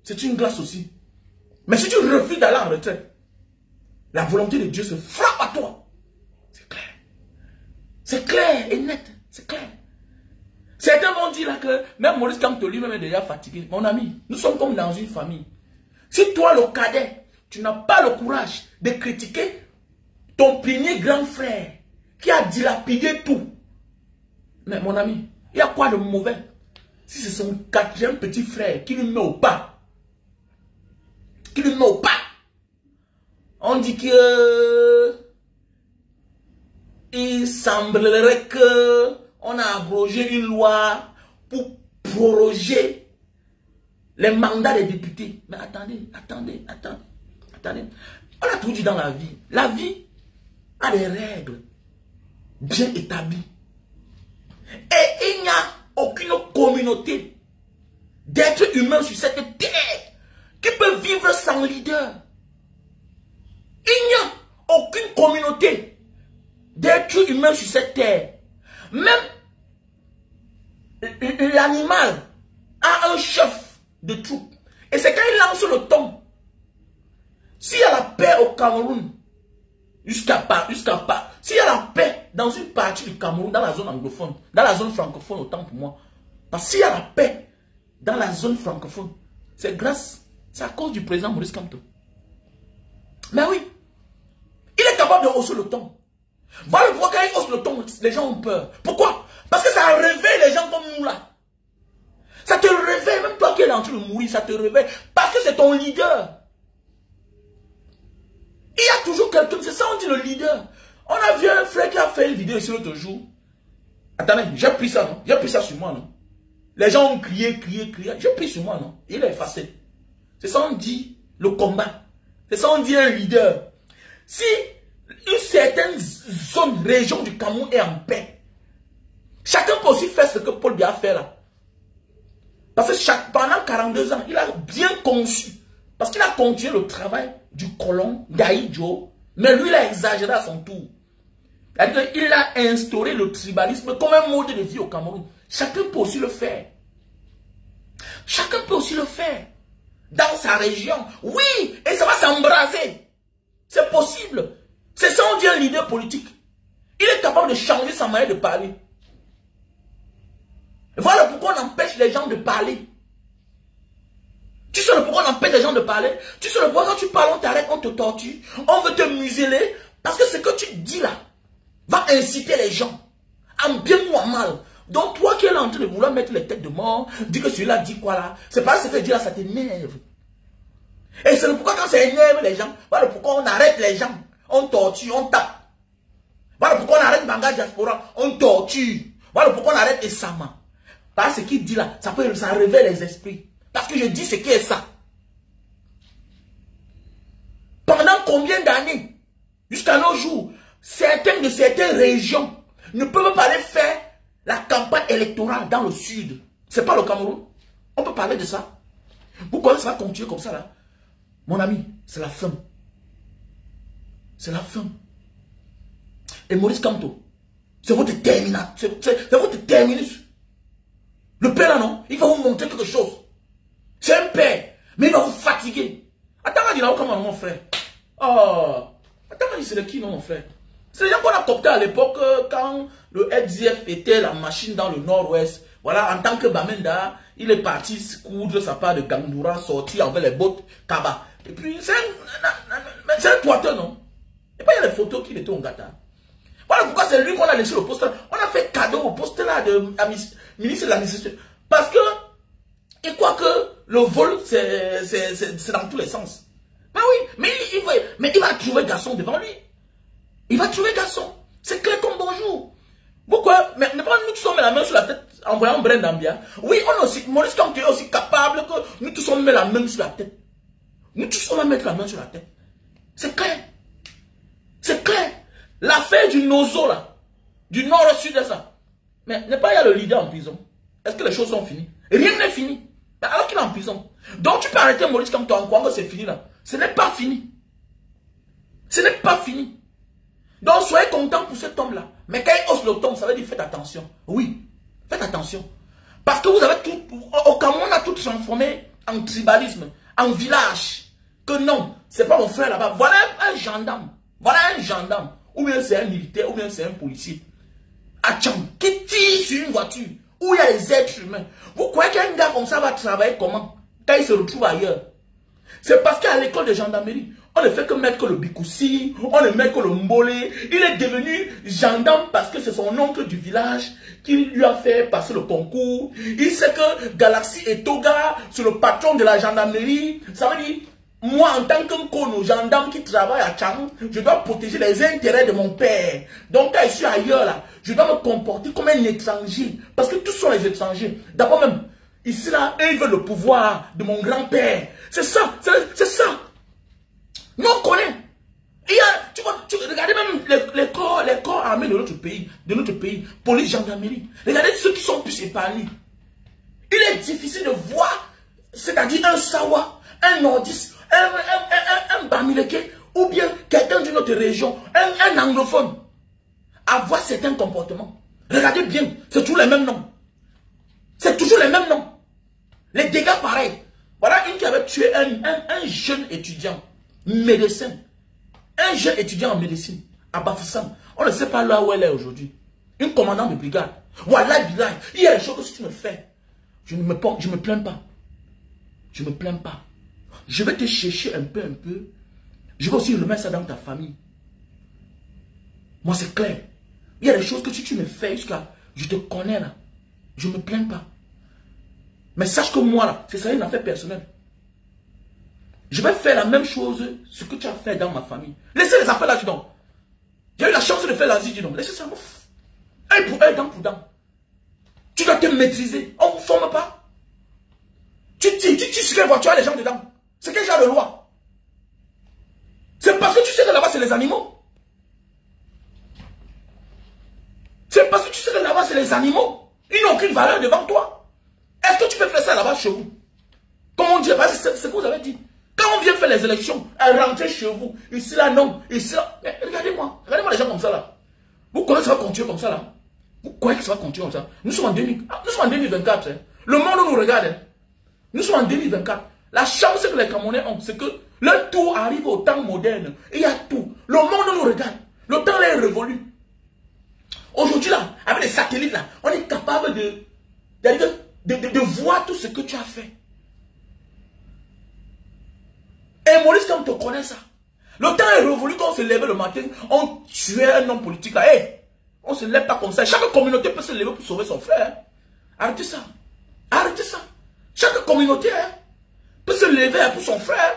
c'est une grâce aussi. Mais si tu refuses d'aller en retraite, la volonté de Dieu se frappe à toi. C'est clair. C'est clair et net. C'est clair. Certains vont dire là que même Maurice Kamto lui-même est déjà fatigué. Mon ami, nous sommes comme dans une famille. Si toi, le cadet, tu n'as pas le courage de critiquer ton premier grand frère qui a dilapidé tout. Mais mon ami, il y a quoi de mauvais si c'est son quatrième petit frère qui lui met au pas? Qui lui met au pas? On dit que il semblerait que on a abrogé une loi pour proroger les mandats des députés. Mais attendez. On a tout dit dans la vie. La vie a des règles bien établies. Et il n'y a aucune communauté d'êtres humains sur cette terre qui peut vivre sans leader. Il n'y a aucune communauté d'êtres humains sur cette terre. Même l'animal a un chef de troupe. Et c'est quand il lance le ton. S'il y a la paix au Cameroun, jusqu'à s'il y a la paix dans une partie du Cameroun, dans la zone anglophone, dans la zone francophone, autant pour moi. Parce que s'il y a la paix dans la zone francophone, c'est à cause du président Maurice Kamto. Mais oui, il est capable de hausser le ton. Voilà pourquoi quand il hausse le ton, les gens ont peur. Pourquoi? Parce que ça réveille les gens comme nous là. Ça te réveille, même toi qui es en train de mourir, ça te réveille. Parce que c'est ton leader. Il y a toujours quelqu'un, c'est ça on dit le leader. On a vu un frère qui a fait une vidéo ici l'autre jour. Attendez, j'ai pris ça, non? J'ai pris ça sur moi, non? Les gens ont crié. J'ai pris sur moi, non? Il est effacé. C'est ça on dit le combat. C'est ça on dit un leader. Si une certaine zone, région du Cameroun est en paix, chacun peut aussi faire ce que Paul Biya a fait là. Parce que pendant 42 ans, il a bien conçu. Parce qu'il a continué le travail du colon d'Aïdjo, mais lui, il a exagéré à son tour. Il a instauré le tribalisme comme un mode de vie au Cameroun. Chacun peut aussi le faire. Chacun peut aussi le faire. Dans sa région. Oui, et ça va s'embraser. C'est possible. C'est ça on dit un leader politique. Il est capable de changer sa manière de parler. Voilà pourquoi on empêche les gens de parler. Tu sais pourquoi on empêche les gens de parler? Tu sais pourquoi quand tu parles, on t'arrête, on te torture, on veut te museler, parce que ce que tu dis là va inciter les gens, en bien ou en mal. Donc toi qui es là en train de vouloir mettre les têtes de mort, dis que celui-là dit quoi là, c'est pas ce que dit là, ça t'énerve. Et c'est pourquoi quand ça énerve les gens, voilà pourquoi on arrête les gens, on torture, on tape. Voilà pourquoi on arrête Banga Diaspora, on torture. Voilà pourquoi on arrête Esama. Parce que ce qu'il dit là, ça réveille les esprits. Parce que je dis ce qui est ça. Pendant combien d'années, jusqu'à nos jours, certaines de certaines régions ne peuvent pas aller faire la campagne électorale dans le sud. C'est pas le Cameroun. On peut parler de ça. Pourquoi ça va continuer comme ça là? Mon ami, c'est la fin. C'est la fin. Et Maurice Kamto, c'est votre terminal. C'est votre terminus. Le père là non, il va vous montrer quelque chose. C'est un père, mais il va vous fatiguer. Attends, il a comment mon frère? Oh, attends, c'est de qui non mon frère? C'est les gens qu'on a coopté à l'époque quand le FDF était la machine dans le nord-ouest. Voilà, en tant que Bamenda, il est parti coudre sa part de Gandoura, sortir avec les bottes Kaba. Et puis, c'est un toiteur, non? Et puis, il y a les photos qu'il était au Gata. Voilà pourquoi c'est lui qu'on a laissé le poste. On a fait cadeau au poste là de ministre de l'administration. Parce que, il croit que le vol, c'est dans tous les sens. Mais oui, mais il va trouver garçon devant lui. Il va tuer garçon. C'est clair comme bonjour. Pourquoi? Mais ne pas nous tous on met la main sur la tête en voyant Brendambia. Oui, on est aussi, Maurice Kamto est aussi capable que nous tous on met la main sur la tête. Nous tous on va mettre la main sur la tête. C'est clair. C'est clair. L'affaire du Nozo là, du nord au sud de ça. Mais n'est pas il y a le leader en prison. Est-ce que les choses sont finies? Rien n'est fini. Alors qu'il est en prison. Donc tu peux arrêter Maurice Kamto en croyant que c'est fini là. Ce n'est pas fini. Ce n'est pas fini. Donc soyez contents pour cet homme là. Mais quand il hausse le ton, ça veut dire faites attention. Oui, faites attention. Parce que vous avez tout, au Cameroun, on a tout transformé en tribalisme, en village. Que non, c'est pas mon frère là-bas. Voilà un gendarme. Voilà un gendarme. Ou bien c'est un militaire, ou bien c'est un policier. Atcham, qui tire sur une voiture, où il y a des êtres humains. Vous croyez qu'un gars comme ça va travailler comment? Quand il se retrouve ailleurs. C'est parce qu'à l'école de gendarmerie, on ne fait que mettre que le Bikoussi, on ne met que le Mbolé. Il est devenu gendarme parce que c'est son oncle du village qui lui a fait passer le concours. Il sait que Galaxy et Toga, c'est le patron de la gendarmerie. Ça veut dire, moi en tant qu'un kono, gendarme qui travaille à Tchang, je dois protéger les intérêts de mon père. Donc quand je suis ailleurs là, je dois me comporter comme un étranger. Parce que tous sont les étrangers. D'abord même, ici là, eux ils veulent le pouvoir de mon grand-père. C'est ça, c'est ça. Nous on connaît. Il y a, tu vois, regardez même les corps armés de notre pays, police, gendarmerie. Regardez ceux qui sont plus épargnés. Il est difficile de voir, c'est-à-dire un Sawa, un Nordiste, un Bamileke, ou bien quelqu'un d'une autre région, un anglophone, avoir certains comportements. Regardez bien, c'est toujours les mêmes noms. C'est toujours les mêmes noms. Les dégâts pareils. Voilà une qui avait tué un jeune étudiant, médecin. Un jeune étudiant en médecine, à Bafoussam. On ne sait pas là où elle est aujourd'hui. Une commandante de brigade. Voilà, il y a des choses que si tu me fais, je ne me plains pas. Je ne me plains pas. Je vais te chercher un peu. Je vais aussi remettre ça dans ta famille. Moi, c'est clair. Il y a des choses que si tu me fais jusqu'à... Je te connais là. Je ne me plains pas. Mais sache que moi là, c'est ça une affaire personnelle. Je vais faire la même chose, ce que tu as fait dans ma famille. Laissez les affaires là, dis donc. J'ai eu la chance de faire l'Asie, dis donc. Laissez ça, ouf. Œil pour œil, dent pour dent. Tu dois te maîtriser. On ne vous forme pas. Tu sur quelle voiture, les gens dedans. C'est quel genre de loi? C'est parce que tu sais que là-bas, c'est les animaux. C'est parce que tu sais que là-bas, c'est les animaux. Ils n'ont aucune valeur devant toi. Est-ce que tu peux faire ça là-bas chez vous? Comme on dit, c'est ce que vous avez dit. Quand on vient faire les élections, rentrer chez vous, ici là, non, ici là. Regardez-moi les gens comme ça là. Vous croyez que ça va continuer comme ça là? Vous croyez que ça va continuer comme ça? Nous sommes en 2024. Hein. Le monde nous regarde. Hein. Nous sommes en 2024. La chance que les Camerounais ont, c'est que le tour arrive au temps moderne. Il y a tout. Le monde nous regarde. Le temps là est révolu. Aujourd'hui là, avec les satellites là, on est capable de voir tout ce que tu as fait. Et Maurice, quand on te connaît ça, le temps est révolu quand on se lève le matin, on tuait un homme politique là. Hey, on ne se lève pas comme ça. Chaque communauté peut se lever pour sauver son frère. Arrêtez ça. Arrêtez ça. Chaque communauté peut se lever pour son frère.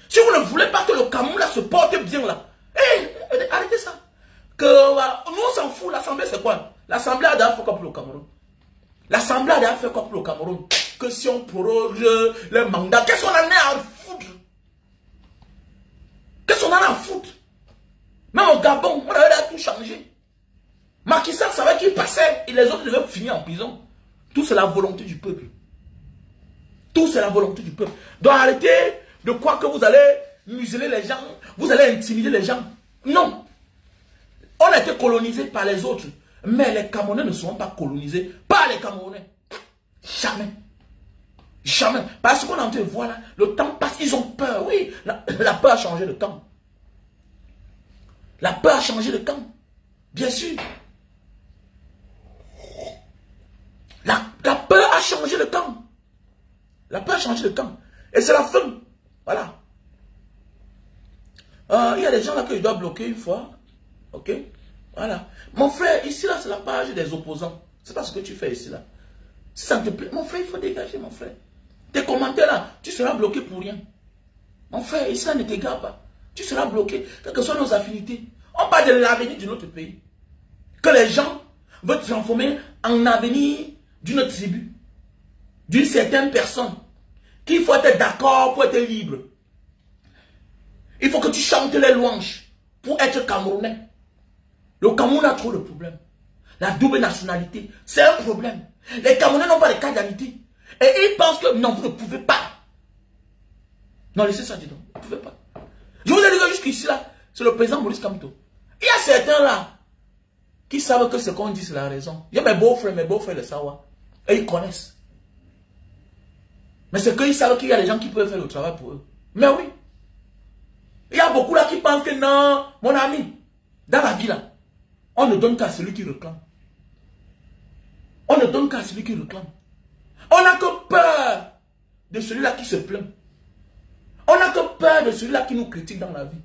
Si vous ne voulez pas que le Cameroun là se porte bien là, hey, arrêtez ça. Que, nous on s'en fout. L'Assemblée c'est quoi? L'Assemblée a déjà fait quoi pour le Cameroun? L'Assemblée a déjà fait quoi pour le Cameroun? Que si on proroge le mandat, qu'est-ce qu'on en a à foutre? Qu'est-ce qu'on en a à foutre? Même au Gabon, on avait tout changé. Macky Sall savait qu'il passait et les autres devaient finir en prison. Tout c'est la volonté du peuple. Tout c'est la volonté du peuple. Donc arrêtez de croire que vous allez museler les gens, vous allez intimider les gens. Non. On a été colonisé par les autres. Mais les Camerounais ne seront pas colonisés par les Camerounais. Jamais. Jamais. Parce qu'on a envie de voir là, le temps passe, ils ont peur. Oui, la peur a changé de camp. La peur a changé de camp. Bien sûr. La peur a changé de camp. La peur a changé de camp. Et c'est la fin. Voilà. Il y a des gens là que je dois bloquer une fois. Ok. Voilà. Mon frère, ici là, c'est la page des opposants. C'est pas ce que tu fais ici là. Si ça te plaît, mon frère, il faut dégager, mon frère. Tes commentaires là, tu seras bloqué pour rien. Mon frère, ici là, ne t'égare pas. Tu seras bloqué, quelles que soient nos affinités. On parle de l'avenir de notre pays. Que les gens veulent transformer en avenir d'une tribu, d'une certaine personne, qu'il faut être d'accord pour être libre. Il faut que tu chantes les louanges pour être Camerounais. Le Cameroun a trop de problèmes. La double nationalité, c'est un problème. Les Camerounais n'ont pas de carte-d'identité. Et ils pensent que non, vous ne pouvez pas. Non, laissez ça, dis donc. Vous ne pouvez pas. Je vous ai dit que jusqu'ici, là, c'est le président Maurice Kamto. Il y a certains là qui savent que ce qu'on dit, c'est la raison. Il y a mes beaux-frères le savent. Et ils connaissent. Mais c'est qu'ils savent qu'il y a des gens qui peuvent faire le travail pour eux. Mais oui. Il y a beaucoup là qui pensent que non, mon ami, dans la vie là, on ne donne qu'à celui qui réclame. On ne donne qu'à celui qui réclame. On n'a que peur de celui-là qui se plaint. On n'a que peur de celui-là qui nous critique dans la vie.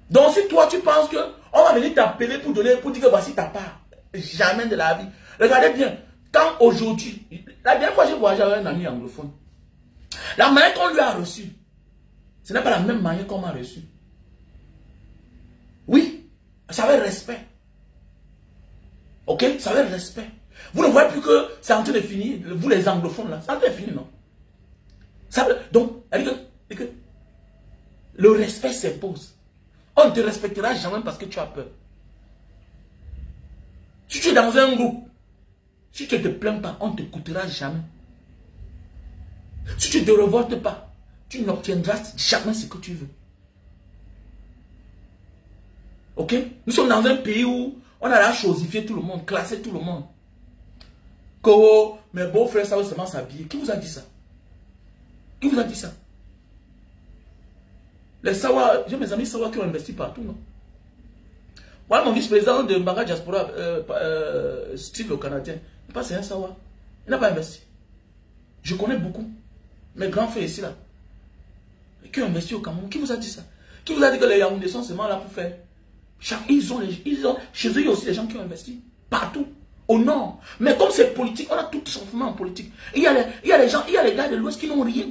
Donc si toi tu penses que on va venir t'appeler pour donner, pour dire que voici ta part, jamais de la vie. Regardez bien, quand aujourd'hui, la dernière fois j'ai voyagé avec un ami anglophone, la manière qu'on lui a reçu, ce n'est pas la même manière qu'on m'a reçu. Oui, ça avait respect. Ok, ça avait respect. Vous ne voyez plus que c'est en train de finir, vous les anglophones là, c'est en train de finir, non? Donc, elle dit que le respect s'impose. On ne te respectera jamais parce que tu as peur. Si tu es dans un groupe, si tu ne te plains pas, on ne t'écoutera jamais. Si tu ne te révoltes pas, tu n'obtiendras jamais ce que tu veux. Ok? Nous sommes dans un pays où on a la chosifié tout le monde, classé tout le monde. Que mes beaux-frères savent seulement s'habiller. Qui vous a dit ça? Qui vous a dit ça? Les Sawa, j'ai mes amis Sawa qui ont investi partout, non? Moi, mon vice-président de Mbanga Diaspora, style au Canadien, il passe un Sawa. Il n'a pas investi. Je connais beaucoup. Mes grands frères ici, là. Qui ont investi au Cameroun. Qui vous a dit ça? Qui vous a dit que les Yaoundé sont seulement là pour faire? Chez eux, il y a aussi des gens qui ont investi. Partout. Au nord. Mais comme c'est politique, on a tout changement en politique. Il y a les gens, il y a les gars de l'Ouest qui n'ont rien.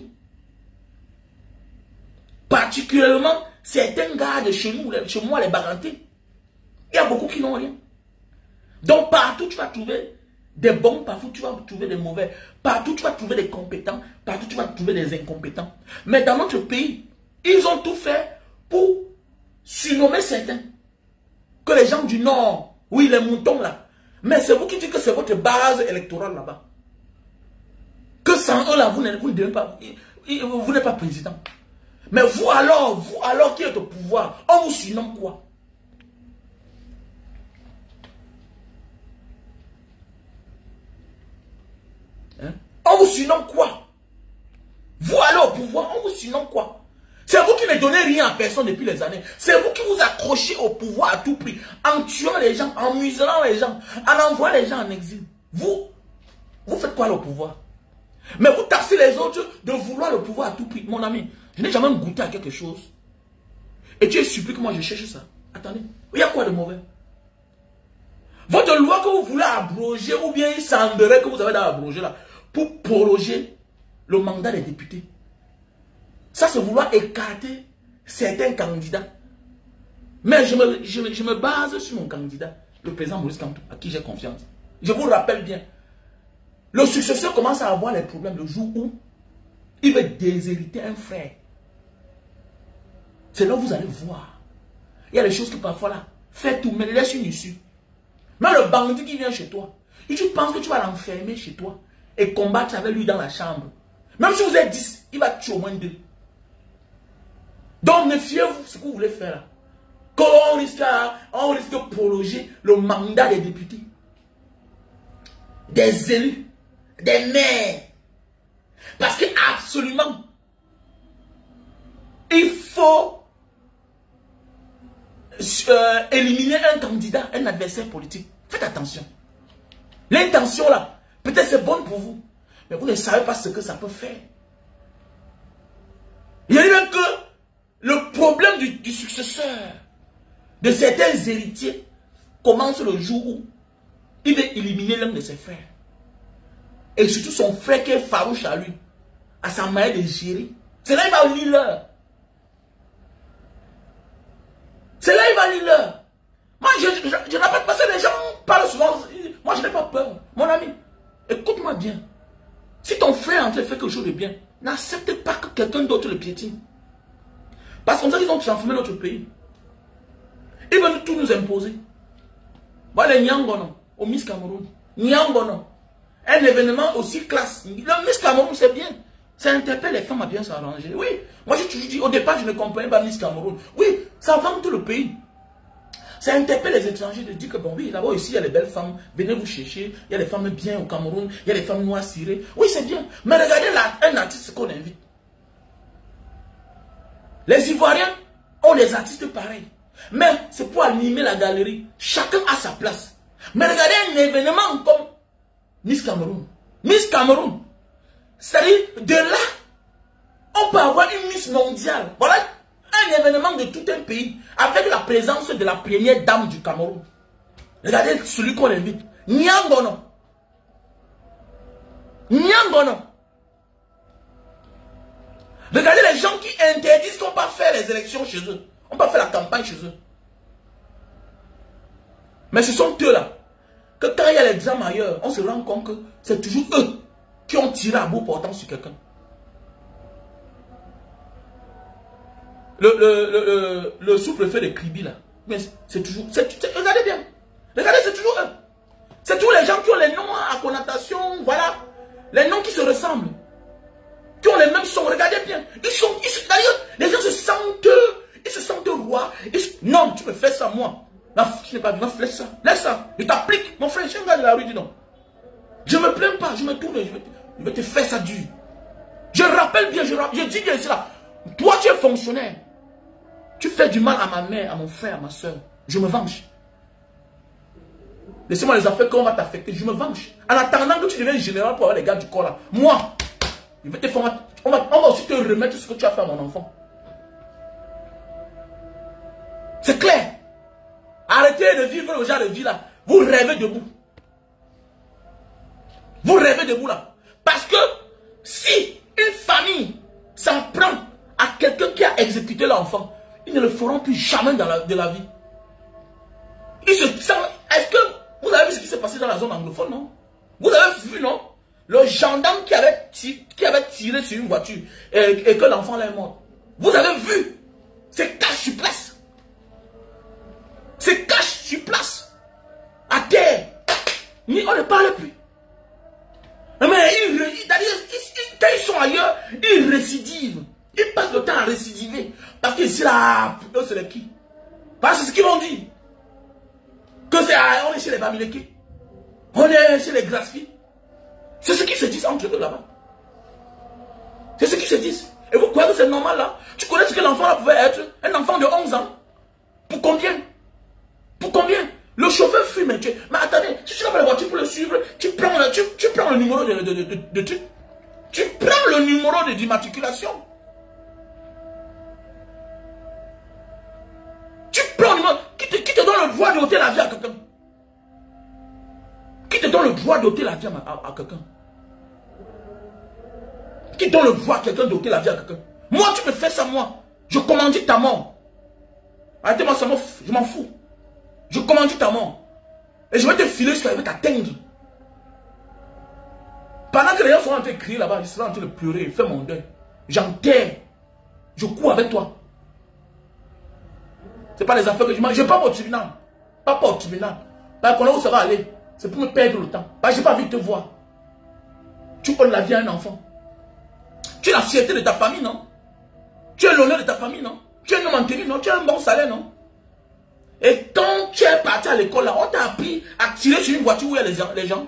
Particulièrement, certains gars de chez nous, chez moi, les Bagantés. Il y a beaucoup qui n'ont rien. Donc, partout, tu vas trouver des bons, partout, tu vas trouver des mauvais. Partout, tu vas trouver des compétents. Partout, tu vas trouver des incompétents. Mais dans notre pays, ils ont tout fait pour surnommer certains. Que les gens du Nord, oui, les moutons là. Mais c'est vous qui dites que c'est votre base électorale là-bas. Que sans eux là, vous n'êtes pas président. Mais vous alors qui êtes au pouvoir, on vous surnomme quoi? Hein? On vous surnomme quoi? Vous alors au pouvoir, on vous surnomme quoi? C'est vous qui ne donnez rien à personne depuis les années. C'est vous qui vous accrochez au pouvoir à tout prix. En tuant les gens, en muselant les gens, en envoyant les gens en exil. Vous faites quoi le pouvoir? Mais vous taxez les autres de vouloir le pouvoir à tout prix. Mon ami, je n'ai jamais goûté à quelque chose. Et tu es surpris que moi je cherche ça. Attendez, il y a quoi de mauvais? Votre loi que vous voulez abroger, ou bien il semblerait que vous avez abroger là, pour proroger le mandat des députés. Ça, c'est vouloir écarter certains candidats. Mais je me base sur mon candidat, le président Maurice Kamto, à qui j'ai confiance. Je vous rappelle bien, le successeur commence à avoir les problèmes le jour où il veut déshériter un frère. C'est là où vous allez voir. Il y a des choses que parfois là, fais tout, mais laisse une issue. Mais le bandit qui vient chez toi, et tu penses que tu vas l'enfermer chez toi et combattre avec lui dans la chambre. Même si vous êtes 10, il va tuer au moins 2. Donc, méfiez-vous ce que vous voulez faire là. Qu'on risque de prolonger le mandat des députés, des élus, des maires. Parce que absolument, il faut éliminer un candidat, un adversaire politique. Faites attention. L'intention là, peut-être c'est bonne pour vous, mais vous ne savez pas ce que ça peut faire. Il y a même que le problème du successeur, de certains héritiers, commence le jour où il veut éliminer l'un de ses frères. Et surtout son frère qui est farouche à lui, à sa manière de gérer. C'est là qu'il va lire l'heure. C'est là qu'il va lire l'heure. en train de faire quelque chose de bien, n'acceptez pas que quelqu'un d'autre le piétine. Parce qu'on sait qu'ils ont transformé notre pays. Ils veulent tout nous imposer. Voilà les Nyangono, au Miss Cameroun. Nyangono. Un événement aussi classe. Le Miss Cameroun, c'est bien. Ça interpelle les femmes à bien s'arranger. Oui, moi j'ai toujours dit, au départ, je ne comprenais pas Miss Cameroun. Oui, ça vend tout le pays. Ça interpelle les étrangers de dire que bon, oui, là-bas ici, il y a les belles femmes. Venez vous chercher. Il y a les femmes bien au Cameroun. Il y a les femmes noires cirées. Oui, c'est bien. Mais regardez là, un artiste qu'on invite. Les Ivoiriens ont des artistes pareils. Mais c'est pour animer la galerie. Chacun a sa place. Mais regardez un événement comme Miss Cameroun. Miss Cameroun. C'est-à-dire, de là, on peut avoir une Miss mondiale. Voilà un événement de tout un pays. Avec la présence de la première dame du Cameroun. Regardez celui qu'on invite. Nyangono. Nyangono. Regardez les gens qui interdisent qu'on ne peut pas faire les élections chez eux. On ne peut pas faire la campagne chez eux. Mais ce sont eux là. Que quand il y a les drames ailleurs, on se rend compte que c'est toujours eux qui ont tiré à bout portant sur quelqu'un. Le sous-préfet de Kribi là. Mais c'est toujours. Regardez bien. Regardez, c'est toujours eux. C'est tous les gens qui ont les noms à connotation. Voilà. Les noms qui se ressemblent. Qui ont les mêmes sons. Regardez bien. D'ailleurs, les gens se sentent. Ils se sentent rois. Non, tu me fais ça, moi. Non, je n'ai pas vu. Non, laisse ça. Laisse ça. Je t'applique. Mon frère, je suis un gars de la rue, dis non. Je ne me plains pas. Je me tourne. Je vais te faire ça dur. Je rappelle bien. Je dis bien cela. Toi, tu es fonctionnaire. Tu fais du mal à ma mère, à mon frère, à ma soeur. Je me venge. Laissez-moi les affaires qu'on va t'affecter. Je me venge. En attendant que tu deviennes général pour avoir les gars du corps là. Moi, je vais te formater. On va aussi te remettre ce que tu as fait à mon enfant. C'est clair. Arrêtez de vivre le genre de vie là. Vous rêvez debout. Vous rêvez debout là. Parce que si une famille s'en prend à quelqu'un qui a exécuté l'enfant, ils ne le feront plus jamais de la vie. Ils se sentent. Est-ce que vous avez vu ce qui s'est passé dans la zone anglophone, non? Vous avez vu, non? Le gendarme qui avait tiré sur une voiture et que l'enfant est mort. Vous avez vu? C'est cash sur place. C'est cash sur place. À terre. Mais on ne parle plus. Mais quand ils sont ailleurs, ils récidivent. Ils passent le temps à récidiver. Parce qu'ici là, c'est les qui? Parce que c'est ce qu'ils vont dire. Que c'est, on est chez les Bamileke. On est chez les Grasfi. C'est ce qu'ils se disent entre eux là-bas. C'est ce qu'ils se disent. Et vous croyez que c'est normal là? Tu connais ce que l'enfant là pouvait être? Un enfant de 11 ans. Pour combien? Pour combien? Le chauffeur fume. Mais attendez, si tu n'as pas la voiture pour le suivre, tu prends le numéro tu prends le numéro d'immatriculation. Tu prends le numéro. Qui te donne le droit d'ôter la vie à quelqu'un? Qui te donne le droit d'ôter la vie à quelqu'un? Qui donne le droit à quelqu'un d'ôter la vie à quelqu'un? Moi, tu me fais ça, moi. Je commandite ta mort. Arrêtez-moi, je m'en fous. Je commandite ta mort. Et je vais te filer ce qu'elle va t'atteindre. Pendant que les gens sont en train de crier là-bas, je serai en train de pleurer, faire mon deuil. J'enterre. Je cours avec toi. Ce n'est pas les affaires que je mange. Je ne vais pas au tribunal. Pas au tribunal. Parce qu'on a où ça va aller. C'est pour me perdre le temps. Parce que je n'ai pas envie de te voir. Tu donnes la vie à un enfant. Tu es la fierté de ta famille, non? Tu es l'honneur de ta famille, non? Tu es un homme entretenu, non? Tu as un bon salaire, non? Et quand tu es parti à l'école, là, on t'a appris à tirer sur une voiture où il y a les gens.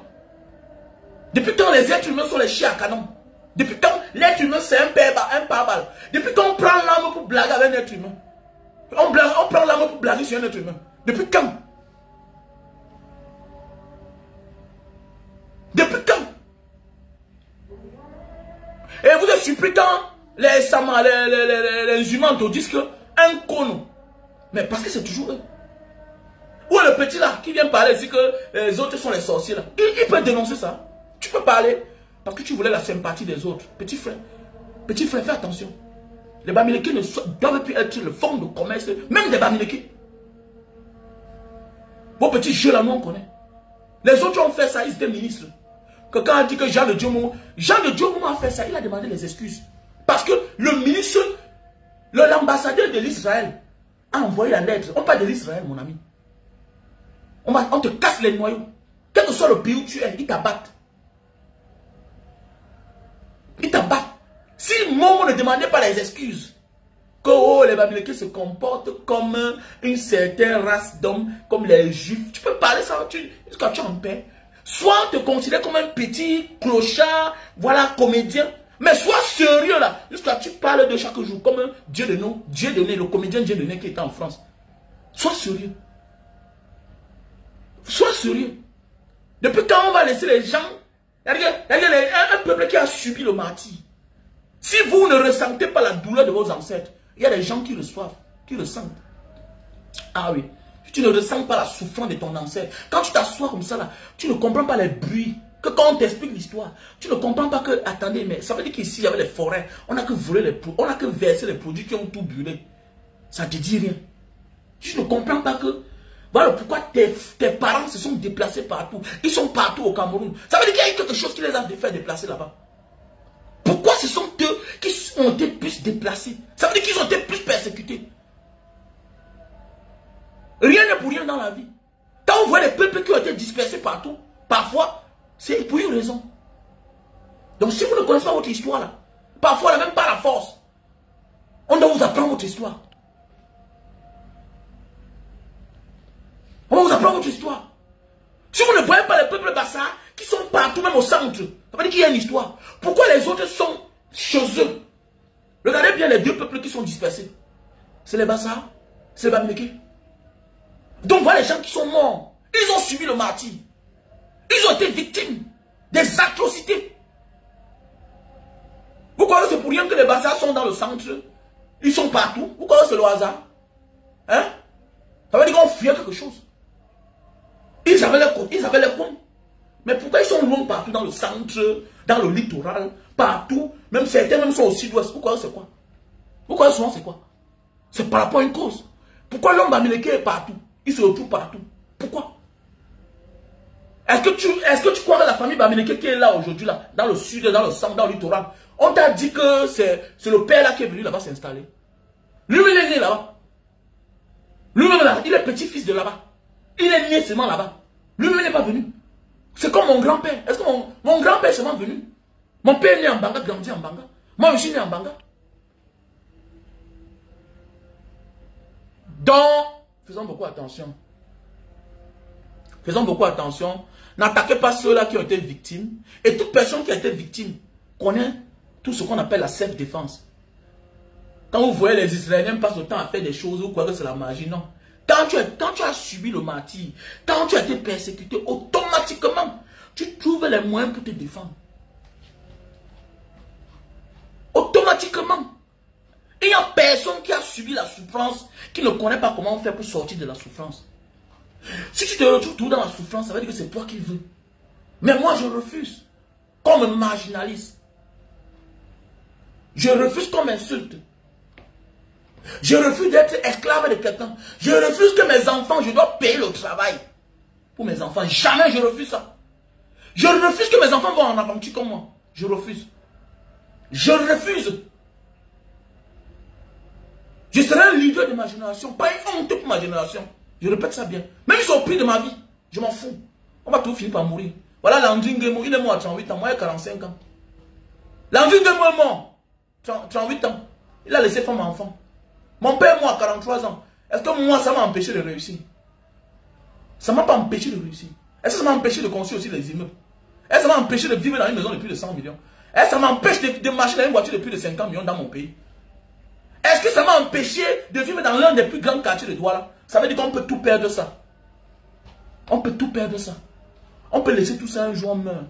Depuis quand les êtres humains sont les chiens à canon? Depuis quand l'être humain c'est un pare-balles? Depuis quand on prend l'arme pour blaguer avec un être humain? On prend l'arme pour blaguer sur un être humain. Depuis quand? Depuis quand? Et vous êtes surpris quand les humains te disent qu'un con. Mais parce que c'est toujours eux. Ou le petit là qui vient parler ici que les autres sont les sorciers là. Il peut dénoncer ça. Tu peux parler parce que tu voulais la sympathie des autres. Petit frère, fais attention. Les Bamileke ne doivent plus être le fonds de commerce, même des Bamileke. Vos petits jeux là, nous on connaît. Les autres ont fait ça, ils étaient ministres. que quand on dit que Jean de Diomomo a fait ça, il a demandé les excuses. Parce que le ministre, l'ambassadeur de l'Israël a envoyé la lettre. On parle de l'Israël, mon ami. On te casse les noyaux. Quel que soit le pays où tu es, ils t'abattent. Ils t'abattent. Si Momo ne demandait pas les excuses, que oh, les Babyloniens se comportent comme une certaine race d'hommes, comme les Juifs, tu peux parler ça quand tu es en paix. Soit on te considère comme un petit clochard, voilà, comédien, mais sois sérieux là, jusqu'à tu parles de chaque jour comme un Dieu de nom, le comédien Dieu de Dieu qui était en France. Sois sérieux. Sois sérieux. Depuis quand on va laisser les gens, un peuple qui a subi le martyre. Si vous ne ressentez pas la douleur de vos ancêtres, il y a des gens qui reçoivent, qui ressentent. Ah oui. Tu ne ressens pas la souffrance de ton ancêtre. Quand tu t'assois comme ça là, tu ne comprends pas les bruits. Que quand on t'explique l'histoire, tu ne comprends pas que, attendez, mais ça veut dire qu'ici il y avait les forêts, on n'a que volé les produits, on n'a que versé les produits qui ont tout brûlé. Ça ne te dit rien. Tu ne comprends pas que, voilà pourquoi tes parents se sont déplacés partout. Ils sont partout au Cameroun. Ça veut dire qu'il y a quelque chose qui les a fait déplacer là-bas. Pourquoi ce sont eux qui ont été plus déplacés? Ça veut dire qu'ils ont été plus persécutés. Rien n'est pour rien dans la vie. Quand on voit les peuples qui ont été dispersés partout, parfois, c'est pour une raison. Donc si vous ne connaissez pas votre histoire là, parfois même pas la force, on doit vous apprendre votre histoire. On va vous apprendre votre histoire. Si vous ne voyez pas les peuples Bassa qui sont partout, même au centre, ça veut dire qu'il y a une histoire. Pourquoi les autres sont chez eux? Regardez bien les deux peuples qui sont dispersés. C'est les Bassa, c'est les Bamileke. Donc voilà les gens qui sont morts. Ils ont subi le martyre. Ils ont été victimes des atrocités. Vous croyez que c'est pour rien que les Bassa sont dans le centre? Ils sont partout. Vous croyez que c'est le hasard? Hein? Ça veut dire qu'on fuyait quelque chose. Ils avaient les comptes. Mais pourquoi ils sont loin partout dans le centre, dans le littoral, partout? Même certains même sont au sud-ouest. Vous croyez que c'est quoi? Vous croyez souvent c'est quoi? C'est par rapport à une cause. Pourquoi l'homme Bamileke est partout? Il se retrouve partout. Pourquoi? Est-ce que tu crois que la famille Bamileke qui est là aujourd'hui, là, dans le sud, dans le centre, dans le littoral, on t'a dit que c'est le père là qui est venu là-bas s'installer? Lui-même il est né là-bas. Lui-même là, il est petit-fils de là-bas. Il est né seulement là-bas. Lui-même n'est pas venu. C'est comme mon grand-père. Est-ce que mon grand-père est seulement venu? Mon père est né en Banga, grandi en Banga. Moi je suis né en Banga. Donc, faisons beaucoup attention. Faisons beaucoup attention. N'attaquez pas ceux-là qui ont été victimes. Et toute personne qui a été victime connaît tout ce qu'on appelle la self-défense. Quand vous voyez les Israéliens passent le temps à faire des choses, vous croyez que c'est la magie, non. Quand tu as subi le martyre, quand tu as été persécuté, automatiquement, tu trouves les moyens pour te défendre. Automatiquement. Il n'y a personne qui a subi la souffrance qui ne connaît pas comment faire pour sortir de la souffrance. Si tu te retrouves tout dans la souffrance, ça veut dire que c'est toi qui veux. Mais moi, je refuse. Qu'on me marginalise. Je refuse qu'on m'insulte. Je refuse d'être esclave de quelqu'un. Je refuse que mes enfants, je dois payer le travail pour mes enfants. Jamais je refuse ça. Je refuse que mes enfants vont en aventure comme moi. Je refuse. Je refuse. Je serai un leader de ma génération, pas une honte pour ma génération. Je répète ça bien. Même si c'est au prix de ma vie, je m'en fous. On va tout finir par mourir. Voilà Landry Nguemo, il est mort à 38 ans, moi j'ai 45 ans. Landry Nguemo est mort, 38 ans. Il a laissé femme et enfant. Mon père est mort à 43 ans. Est-ce que moi ça m'a empêché de réussir? Ça ne m'a pas empêché de réussir. Est-ce que ça m'a empêché de construire aussi les immeubles? Est-ce que ça m'a empêché de vivre dans une maison de plus de 100 millions? Est-ce que ça m'empêche de marcher dans une voiture de plus de 50 millions dans mon pays? Est-ce que ça m'a empêché de vivre dans l'un des plus grands quartiers de Douala? Ça veut dire qu'on peut tout perdre ça. On peut tout perdre ça. On peut laisser tout ça un jour on meurt.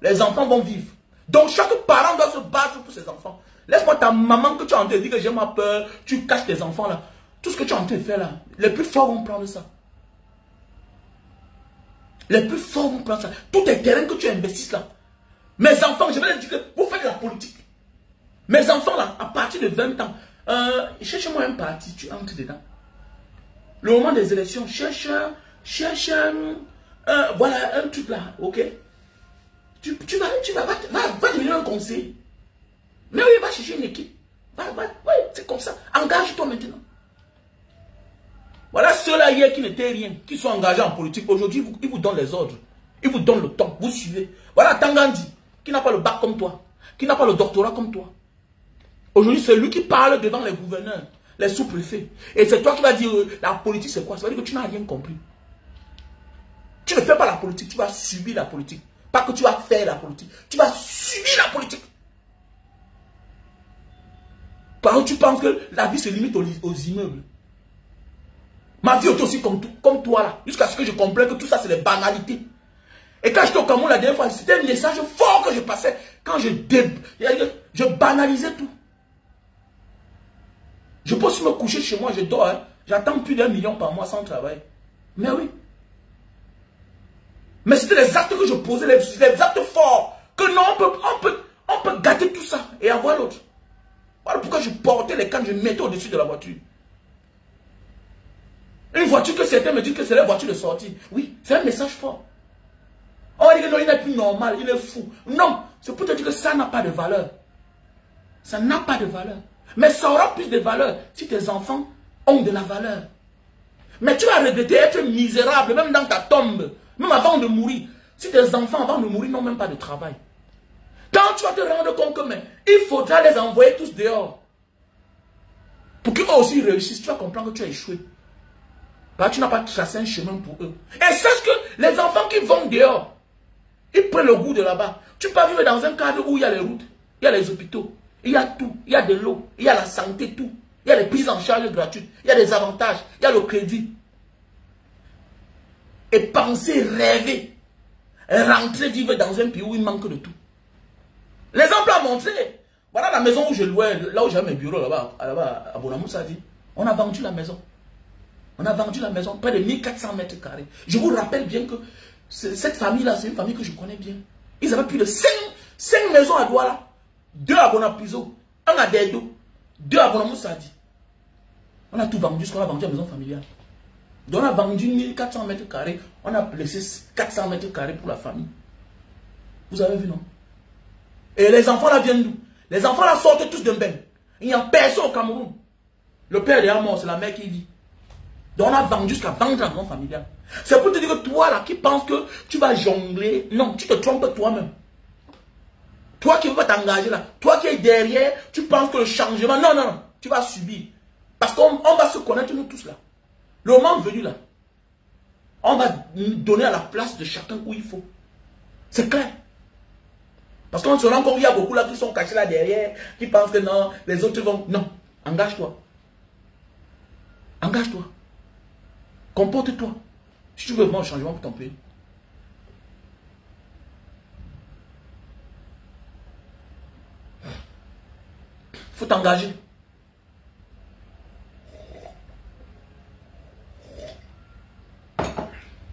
Les enfants vont vivre. Donc chaque parent doit se battre pour ses enfants. Laisse-moi ta maman que tu es en train de dire que j'ai ma peur, tu caches tes enfants là. Tout ce que tu es en train de faire là, les plus forts vont prendre ça. Les plus forts vont prendre ça. Tous tes terrains que tu investis là. Mes enfants, je vais leur dire que vous faites de la politique. Mes enfants là, à partir de 20 ans, cherche-moi un parti, tu entres dedans. Le moment des élections, cherche voilà un truc là, ok? tu vas devenir un conseiller. Mais oui, va chercher une équipe. Oui, c'est comme ça. Engage-toi maintenant. Voilà ceux-là hier qui n'étaient rien, qui sont engagés en politique. Aujourd'hui, ils vous donnent les ordres. Ils vous donnent le temps. Vous suivez. Voilà Tangandi, qui n'a pas le bac comme toi, qui n'a pas le doctorat comme toi. Aujourd'hui, c'est lui qui parle devant les gouverneurs, les sous-préfets. Et c'est toi qui vas dire, la politique c'est quoi? Ça veut dire que tu n'as rien compris. Tu ne fais pas la politique, tu vas subir la politique. Pas que tu vas faire la politique, tu vas subir la politique. Parce que tu penses que la vie se limite aux immeubles. Ma vie est aussi comme toi là. Jusqu'à ce que je comprenne que tout ça c'est des banalités. Et quand j'étais au Cameroun la dernière fois, c'était un message fort que je passais. Quand je banalisais tout. Je peux aussi me coucher chez moi, je dors. Hein. J'attends plus d'1 million par mois sans travail. Mais oui. Mais c'était les actes que je posais, les actes forts. Que non, on peut gâter tout ça et avoir l'autre. Voilà pourquoi je portais les cannes, je mettais au-dessus de la voiture. Une voiture que certains me disent que c'est la voiture de sortie. Oui, c'est un message fort. On va dire que non, il n'est plus normal, il est fou. Non, c'est pour te dire que ça n'a pas de valeur. Ça n'a pas de valeur. Mais ça aura plus de valeur si tes enfants ont de la valeur. Mais tu vas regretter être misérable, même dans ta tombe, même avant de mourir. Si tes enfants, avant de mourir, n'ont même pas de travail. Quand tu vas te rendre compte que il faudra les envoyer tous dehors. Pour qu'eux aussi réussissent, tu vas comprendre que tu as échoué. Parce que tu n'as pas tracé un chemin pour eux. Et sache que les enfants qui vont dehors, ils prennent le goût de là-bas. Tu peux vivre dans un cadre où il y a les routes, il y a les hôpitaux, il y a tout, il y a de l'eau, il y a la santé, tout. Il y a les prises en charge gratuites, il y a des avantages, il y a le crédit. Et penser, rêver, rentrer, vivre dans un pays où il manque de tout. L'exemple a montré. Voilà la maison où je louais, là où j'avais mes bureaux, là-bas, à Bonamoussa dit. On a vendu la maison. On a vendu la maison, près de 1400 mètres carrés. Je vous rappelle bien que cette famille-là, c'est une famille que je connais bien. Ils avaient plus de 5 maisons à Douala. 2 à Bonapiso, 1 à Dedo, 2 à Bonamoussa dit. On a tout vendu, ce qu'on a vendu à la maison familiale. Donc on a vendu 1400 mètres carrés, on a laissé 400 mètres carrés pour la famille. Vous avez vu, non? Et les enfants là viennent d'où? Les enfants là sortent tous d'un bain. Il n'y a personne au Cameroun. Le père est mort, c'est la mère qui vit. Donc on a vendu jusqu'à vendre la maison familiale. C'est pour te dire que toi là qui penses que tu vas jongler, non, tu te trompes toi-même. Toi qui ne veux pas t'engager là, toi qui es derrière, tu penses que le changement, non, non, non, tu vas subir. Parce qu'on va se connaître nous tous là. Le moment venu là, on va donner à la place de chacun où il faut. C'est clair. Parce qu'on se rend compte qu'il y a beaucoup là qui sont cachés là derrière, qui pensent que non, les autres vont... Non, engage-toi. Engage-toi. Comporte-toi. Si tu veux vraiment un changement pour ton pays. Il faut t'engager.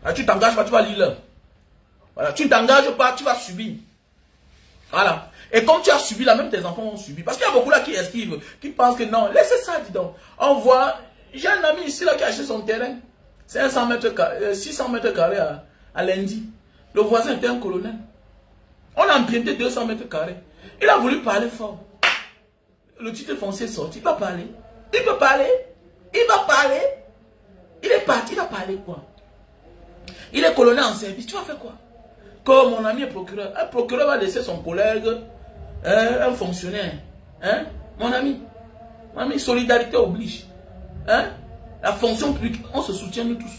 Ah, tu t'engages pas, tu vas lire là. Voilà, tu ne t'engages pas, tu vas subir. Voilà. Et comme tu as subi là, même tes enfants ont subi. Parce qu'il y a beaucoup là qui esquivent, qui pensent que non, laissez ça, dis donc. On voit, j'ai un ami ici là qui a acheté son terrain. 600 mètres carrés à lundi. Le voisin était un colonel. On a emprunté 200 mètres carrés. Il a voulu parler fort. Le titre foncier est sorti. Il va parler. Il peut parler. Il va parler. Il est parti. Il va parler quoi? Il est colonel en service. Tu vas faire quoi? Comme mon ami est procureur. Un procureur va laisser son collègue, un fonctionnaire. Hein? Mon ami, solidarité oblige. Hein? La fonction publique, on se soutient nous tous.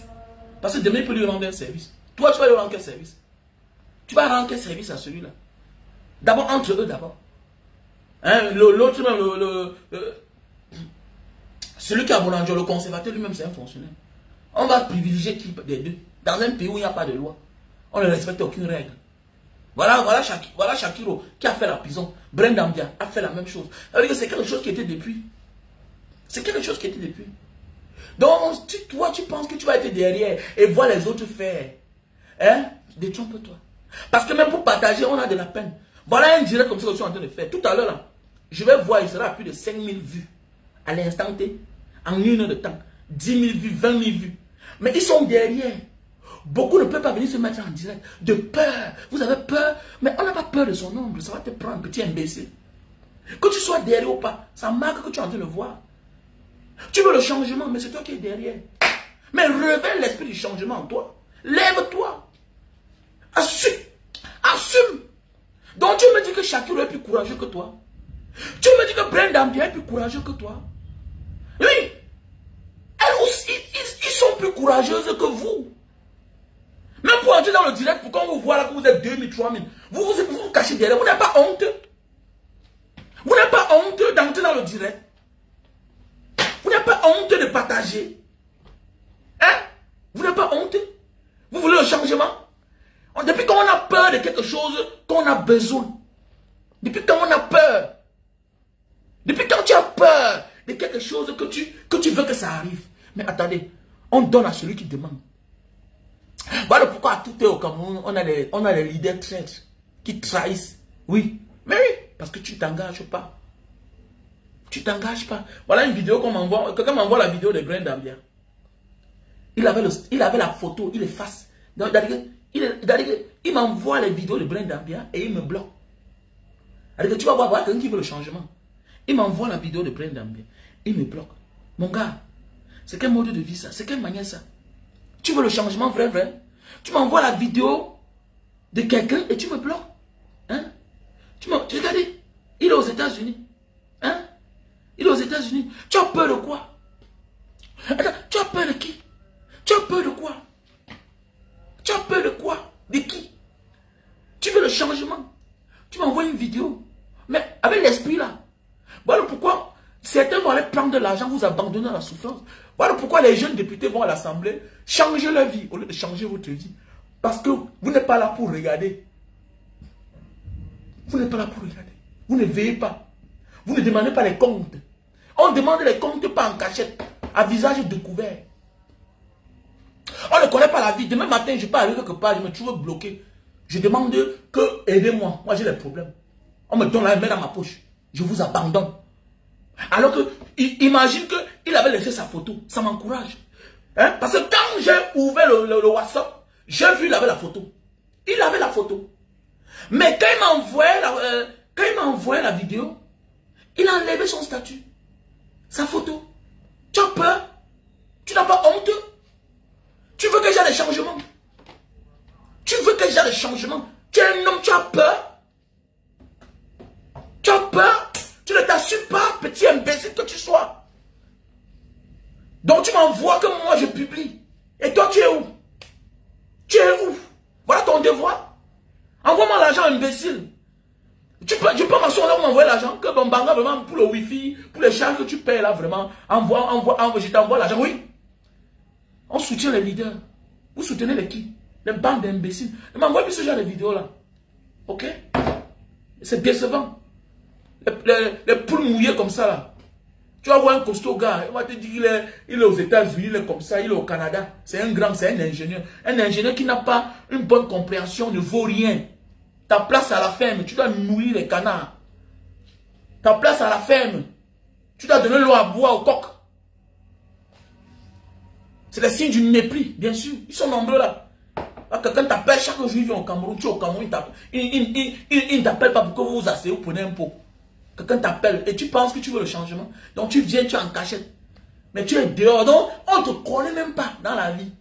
Parce que demain, il peut lui rendre un service. Toi, tu vas lui rendre quel service? Tu vas rendre quel service à celui-là? D'abord, entre eux, d'abord. Hein? L'autre même, celui qui a Boulanger, le conservateur lui-même, c'est un fonctionnaire. On va privilégier qui des deux? Dans un pays où il n'y a pas de loi. On ne respecte aucune règle. Voilà Shakiro qui a fait la prison. Brendambia a fait la même chose. C'est quelque chose qui était depuis. C'est quelque chose qui était depuis. Donc, toi, tu penses que tu vas être derrière et voir les autres faire. Hein? Détrompe-toi. Parce que même pour partager, on a de la peine. Voilà un direct comme ça que je suis en train de faire. Tout à l'heure, là, je vais voir, il sera à plus de 5000 vues. À l'instant T. En 1 heure de temps. 10 000 vues, 20 000 vues. Mais ils sont derrière. beaucoup ne peuvent pas venir se mettre en direct. De peur. Vous avez peur. Mais on n'a pas peur de son ombre. Ça va te prendre, petit imbécile. Que tu sois derrière ou pas, ça marque que tu es en train de le voir. Tu veux le changement, mais c'est toi qui es derrière. Mais révèle l'esprit du changement en toi. Lève-toi. Assume. Assume. Donc tu me dis que Shakiro est plus courageux que toi. Tu me dis que Brenda Mbia est plus courageux que toi. Oui. Elles aussi, ils sont plus courageuses que vous. Même pour entrer dans le direct, pour quand vous voit là que vous êtes 2000, 3000, vous vous cachez derrière. Vous n'avez pas honte. Vous n'avez pas honte d'entrer dans le direct. Vous n'avez pas honte de partager. Hein? Vous n'avez pas honte? Vous voulez le changement? Depuis quand on a peur de quelque chose qu'on a besoin? Depuis quand on a peur? Depuis quand tu as peur de quelque chose que tu veux que ça arrive? Mais attendez, on donne à celui qui demande. Voilà pourquoi à tout est au Cameroun, on a les leaders traîtres qui trahissent. Oui, mais oui, parce que tu ne t'engages pas. Tu ne t'engages pas. Voilà une vidéo qu'on m'envoie. Quelqu'un m'envoie la vidéo de Brenda Mbia. Il avait la photo, il efface. Il m'envoie les vidéos de Brenda Mbia et il me bloque. Tu vas voir quelqu'un qui veut le changement. Il m'envoie la vidéo de Brenda Mbia. Il me bloque. Mon gars, c'est quel mode de vie ça? C'est quelle manière ça? Tu veux le changement vrai, vrai? Tu m'envoies la vidéo de quelqu'un et tu me bloques. Hein? Tu regardes, il est aux États-Unis. Hein? Il est aux États-Unis. Tu as peur de quoi? Attends, tu as peur de qui? Tu as peur de quoi? Tu as peur de quoi? De qui? Tu veux le changement? Tu m'envoies une vidéo. Mais avec l'esprit là. Voilà pourquoi certains vont aller prendre de l'argent, vous abandonner à la souffrance. Voilà pourquoi les jeunes députés vont à l'Assemblée changer leur vie au lieu de changer votre vie. Parce que vous n'êtes pas là pour regarder. Vous n'êtes pas là pour regarder. Vous ne veillez pas. Vous ne demandez pas les comptes. On demande les comptes pas en cachette, à visage découvert. On ne connaît pas la vie. Demain matin, je peux aller quelque part, je me trouve bloqué. Je demande que aidez-moi. Moi, j'ai des problèmes. On me donne la main dans ma poche. Je vous abandonne. Alors que, imagine qu'il avait laissé sa photo. Ça m'encourage. Hein? Parce que quand j'ai ouvert le WhatsApp, j'ai vu qu'il avait la photo. Il avait la photo. Mais quand il m'a envoyé la vidéo, il a enlevé son statut. Sa photo. Tu as peur? Tu n'as pas honte? Tu veux que j'aie des changements? Tu veux que j'aie des changements? Tu es un homme, tu as peur? Tu as peur? Tu ne t'assumes pas, petit imbécile que tu sois. Donc tu m'envoies que moi je publie. Et toi tu es où? Tu es où? Voilà ton devoir. Envoie-moi l'argent, imbécile. Je peux m'asseoir là, m'envoyer l'argent. Que bon banga vraiment pour le wifi, pour les charges que tu payes là vraiment. Je t'envoie l'argent. Oui. On soutient les leaders. Vous soutenez les qui? Les bandes d'imbéciles. Ne m'envoie plus ce genre de vidéos là. Ok? C'est décevant. Les poules mouillées comme ça là. Tu vas voir un costaud gars, il va te dire il est aux États-Unis, il est comme ça, il est au Canada. C'est un grand, c'est un ingénieur. Un ingénieur qui n'a pas une bonne compréhension ne vaut rien. Ta place à la ferme, tu dois nourrir les canards. Ta place à la ferme, tu dois donner l'eau à boire aux coqs. C'est le signe du mépris, bien sûr. Ils sont nombreux là. Quelqu'un t'appelle chaque jour, il vient au Cameroun, tu es au Cameroun, il ne t'appelle pas pour que vous vous asseyez, vous prenez un pot. Quelqu'un t'appelle et tu penses que tu veux le changement. Donc tu viens, tu es en cachette. Mais tu es dehors. Donc on ne te connaît même pas dans la vie.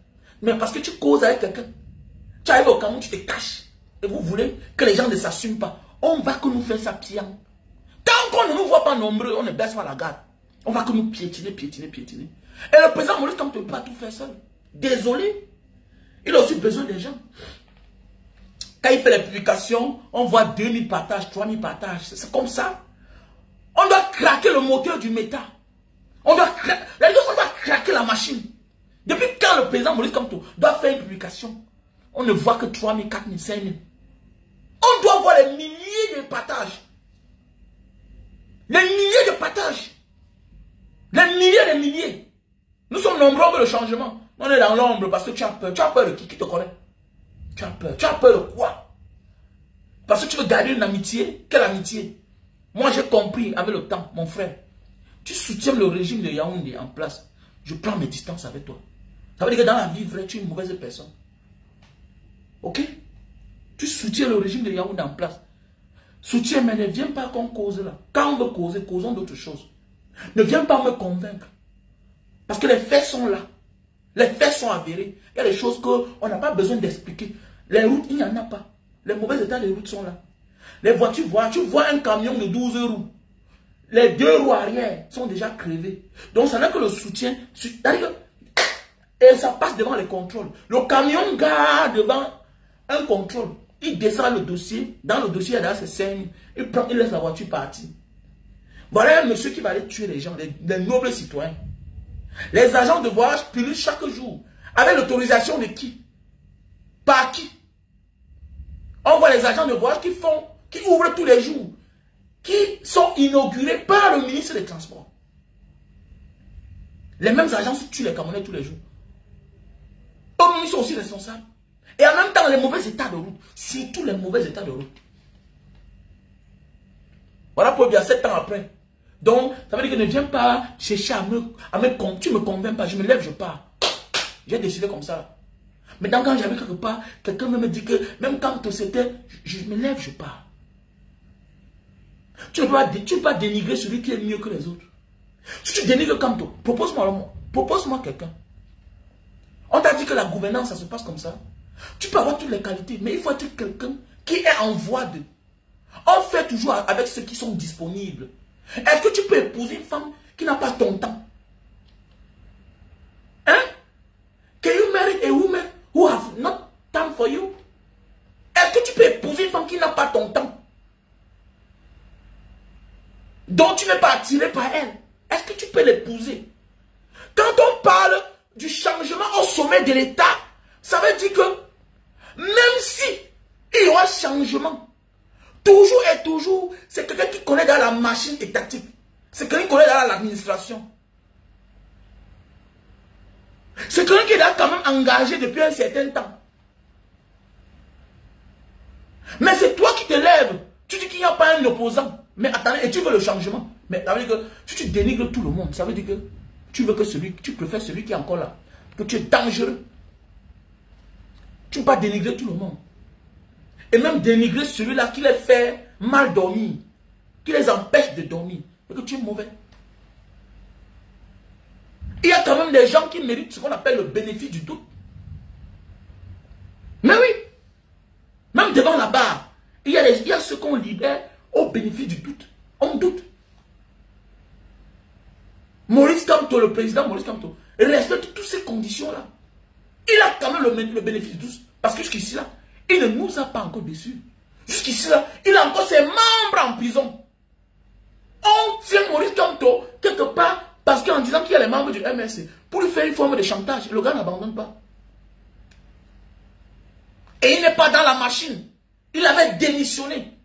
Mais parce que tu causes avec quelqu'un. Tu arrives au Cameroun, tu te caches. Et vous voulez que les gens ne s'assument pas. On va que nous faire ça piant. Tant qu'on ne nous voit pas nombreux, on ne baisse pas la garde. On va que nous piétiner. Et le président Maurice Kamto ne peut pas tout faire seul. Désolé. Il a aussi besoin des gens. Quand il fait les publications, on voit 2000 partages, 3000 partages. C'est comme ça. On doit craquer le moteur du méta. On doit craquer la machine. Depuis quand le président Maurice Kamto doit faire une publication, on ne voit que 3000, 4000, 5000. On doit voir les milliers de partages. Les milliers de partages. Les milliers de milliers. Nous sommes nombreux pour le changement. On est dans l'ombre parce que tu as peur. Tu as peur de qui te connaît? Tu as peur. Tu as peur de quoi? Parce que tu veux garder une amitié. Quelle amitié? Moi j'ai compris avec le temps, mon frère. Tu soutiens le régime de Yaoundé en place. Je prends mes distances avec toi. Ça veut dire que dans la vie vraie, tu es une mauvaise personne. Ok? Tu soutiens le régime de Yaoundé en place. Soutiens, mais ne viens pas qu'on cause là. Quand on veut causer, causons d'autres choses. Ne viens pas me convaincre. Parce que les faits sont là. Les faits sont avérés. Il y a des choses qu'on n'a pas besoin d'expliquer. Les routes, il n'y en a pas. Les mauvais états des routes sont là. Les voitures, tu vois un camion de 12 roues. Les 2 roues arrière sont déjà crevées. Donc, ça n'a que le soutien. Et ça passe devant les contrôles. Le camion garde devant un contrôle. Il descend le dossier. Dans le dossier, il y a ses scènes. Il laisse la voiture partir. Voilà un monsieur qui va aller tuer les gens, les nobles citoyens. Les agents de voyage pilulent chaque jour. Avec l'autorisation de qui? Par qui? On voit les agents de voyage qui ouvrent tous les jours, qui sont inaugurés par le ministre des Transports. Les mêmes agents tuent les Camerounais tous les jours. Eux-mêmes sont aussi responsables. Et en même temps, les mauvais états de route, surtout les mauvais états de route. Voilà pour bien 7 ans après. Donc, ça veut dire que ne viens pas chercher tu me convaincs pas, je me lève, je pars. J'ai décidé comme ça. Maintenant, quand j'avais quelque part, quelqu'un me dit que même quand c'était, je me lève, je pars. Tu ne peux pas dénigrer celui qui est mieux que les autres. Si tu dénigres Kamto, propose-moi quelqu'un. On t'a dit que la gouvernance, ça se passe comme ça. Tu peux avoir toutes les qualités, mais il faut être quelqu'un qui est en voie de. On fait toujours avec ceux qui sont disponibles. Est-ce que tu peux épouser une femme qui n'a pas ton temps? Hein? Can you marry a woman who has not time for you? Est-ce que tu peux épouser une femme qui n'a pas ton temps? Donc tu n'es pas attiré par elle. Est-ce que tu peux l'épouser? Quand on parle du changement au sommet de l'État, ça veut dire que même si il y aura changement, toujours et toujours, c'est quelqu'un qui connaît dans la machine étatique. C'est quelqu'un qui connaît dans l'administration. C'est quelqu'un qui est là quand même engagé depuis un certain temps. Mais c'est toi qui te lèves. Tu dis qu'il n'y a pas un opposant. Mais attendez, et tu veux le changement. Mais ça veut dire que si tu dénigres tout le monde, ça veut dire que tu veux que tu préfères celui qui est encore là. Que tu es dangereux. Tu ne peux pas dénigrer tout le monde. Et même dénigrer celui-là qui les fait mal dormir. Qui les empêche de dormir. Et que tu es mauvais. Il y a quand même des gens qui méritent ce qu'on appelle le bénéfice du doute. Mais oui. Même devant la barre, il y a ceux qu'on libère au bénéfice du doute. On doute. Maurice Kamto, le président Maurice Kamto, respecte toutes ces conditions-là. Il a quand même le bénéfice du doute. Parce que jusqu'ici là, il ne nous a pas encore déçus. Jusqu'ici là, il a encore ses membres en prison. On tient Maurice Kamto quelque part parce qu'en disant qu'il y a les membres du MSC pour lui faire une forme de chantage, le gars n'abandonne pas. Et il n'est pas dans la machine. Il avait démissionné.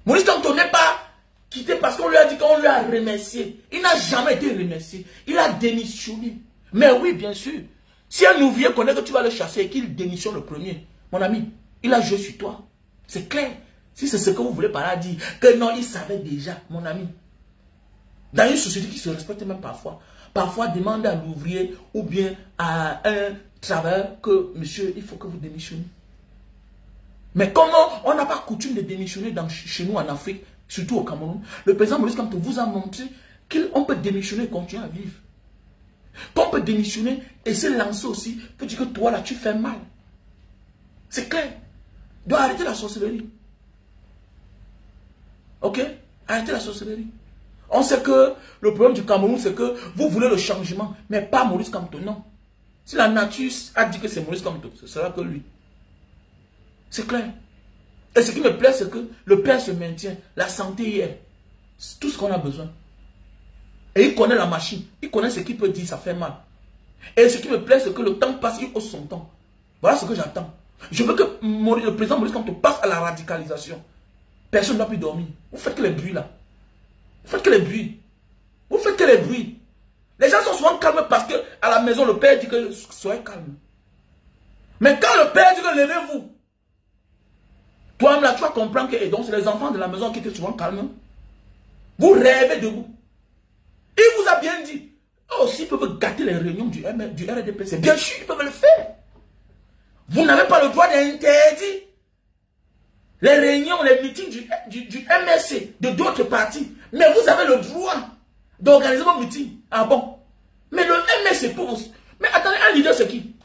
Maurice Kamto n'est pas quitté parce qu'on lui a dit qu'on lui a remercié. Il n'a jamais été remercié. Il a démissionné. Mais oui, bien sûr. Si un ouvrier connaît que tu vas le chasser et qu'il démissionne le premier, mon ami, il a joué sur toi. C'est clair. Si c'est ce que vous voulez par là dire, que non, il savait déjà, mon ami. Dans une société qui se respecte même parfois demande à l'ouvrier ou bien à un travailleur que, monsieur, il faut que vous démissionnez. Mais comment on n'a pas coutume de démissionner chez nous en Afrique, surtout au Cameroun? Le président Maurice Kamto vous a montré qu'on peut démissionner et continuer à vivre. Qu'on peut démissionner et se lancer aussi pour dire que toi là tu fais mal. C'est clair. Donc arrêtez la sorcellerie. Ok? Arrêtez la sorcellerie. On sait que le problème du Cameroun, c'est que vous voulez le changement, mais pas Maurice Kamto, non. Si la nature a dit que c'est Maurice Kamto, ce sera que lui. C'est clair. Et ce qui me plaît, c'est que le père se maintient, la santé y est. C'est tout ce qu'on a besoin. Et il connaît la machine, il connaît ce qu'il peut dire, ça fait mal. Et ce qui me plaît, c'est que le temps passe, il hausse son temps. Voilà ce que j'attends. Je veux que le président Maurice Kamto passe à la radicalisation. Personne ne va plus dormir. Vous faites que les bruits là. Vous faites que les bruits. Vous faites que les bruits. Les gens sont souvent calmes parce que à la maison, le père dit que soyez calme. Mais quand le père dit que levez-vous, toi-même là, tu vas comprendre que et donc c'est les enfants de la maison qui étaient souvent calmes. Vous rêvez debout. Il vous a bien dit. Oh, s'ils peuvent gâter les réunions du RDPC, bien sûr, ils peuvent le faire. Vous n'avez pas le droit d'interdire les réunions, les meetings du MSC, de d'autres partis. Mais vous avez le droit d'organiser vos meetings. Ah bon? Mais le MSC pour vous. Mais attendez, un leader c'est qui?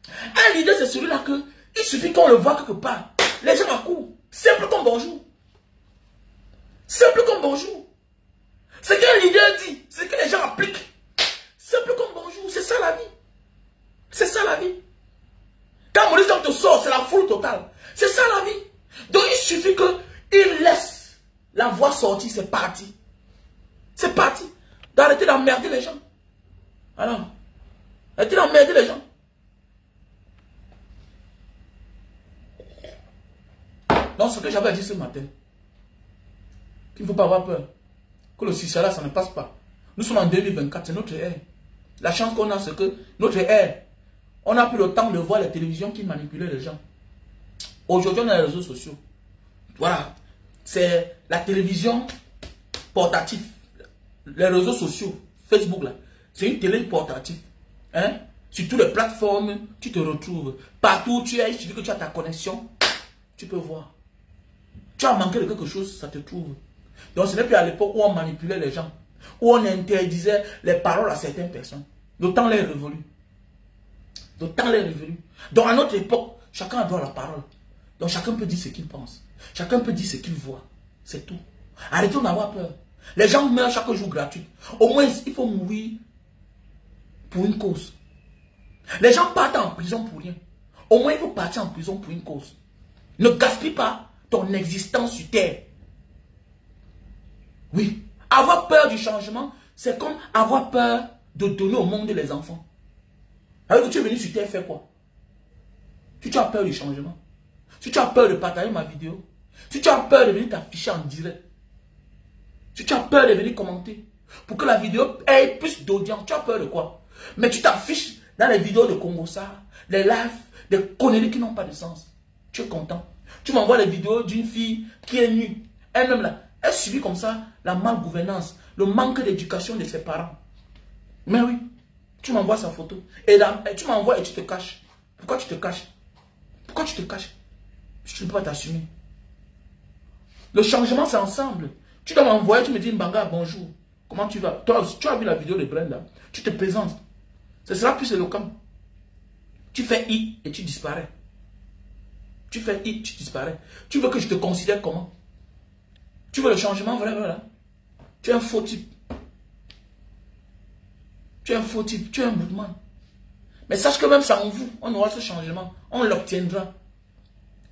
Un leader c'est celui-là que, il suffit qu'on le voit quelque part. Les gens accourent. Simple comme bonjour. Simple comme bonjour. Ce qu'un leader dit, c'est que les gens appliquent. Simple comme bonjour. C'est ça la vie. C'est ça la vie. Quand Maurice Kamto sort, c'est la foule totale. C'est ça la vie. Donc il suffit qu'il laisse la voix sortir, c'est parti. C'est parti. D'arrêter d'emmerder les gens. Alors, arrêtez d'emmerder les gens. Donc ce que j'avais dit ce matin, qu'il ne faut pas avoir peur. Que le Sichala, ça ne passe pas. Nous sommes en 2024, c'est notre ère. La chance qu'on a, c'est que notre ère, on n'a plus le temps de voir les télévisions qui manipulent les gens. Aujourd'hui, on a les réseaux sociaux. Voilà. C'est la télévision portative. Les réseaux sociaux, Facebook là, c'est une télé portative. Hein? Sur toutes les plateformes, tu te retrouves. Partout où tu es, il suffit que tu as ta connexion, tu peux voir. Tu as manqué de quelque chose, ça te trouve. Donc ce n'est plus à l'époque où on manipulait les gens, où on interdisait les paroles à certaines personnes. Le temps est révolu. Le temps est révolu. Donc à notre époque, chacun a droit à la parole. Donc chacun peut dire ce qu'il pense. Chacun peut dire ce qu'il voit. C'est tout. Arrêtons d'avoir peur. Les gens meurent chaque jour gratuit. Au moins, il faut mourir pour une cause. Les gens partent en prison pour rien. Au moins, il faut partir en prison pour une cause. Ne gaspille pas ton existence sur terre. Oui. Avoir peur du changement, c'est comme avoir peur de donner au monde les enfants. Alors que tu es venu sur terre faire quoi? Si tu as peur du changement, si tu as peur de partager ma vidéo, si tu as peur de venir t'afficher en direct, si tu as peur de venir commenter, pour que la vidéo ait plus d'audience, tu as peur de quoi? Mais tu t'affiches dans les vidéos de Congossa, les lives, des conneries qui n'ont pas de sens. Tu es content. Tu m'envoies les vidéos d'une fille qui est nue. Elle-même là, elle subit comme ça la malgouvernance, le manque d'éducation de ses parents. Mais oui, tu m'envoies sa photo. Et là, tu m'envoies et tu te caches. Pourquoi tu te caches? Pourquoi tu te caches? Tu ne peux pas t'assumer. Le changement, c'est ensemble. Tu dois m'envoyer, tu me dis, Mbanga, bonjour. Comment tu vas? Toi, tu as vu la vidéo de Brenda. Tu te présentes. Ce sera plus éloquent. Tu fais I et tu disparais. Tu fais I, tu disparais. Tu veux que je te considère comment? Tu veux le changement, voilà. Tu es un faux type. Tu es un faux type, tu es un mouvement. Mais sache que même sans vous, on aura ce changement. On l'obtiendra.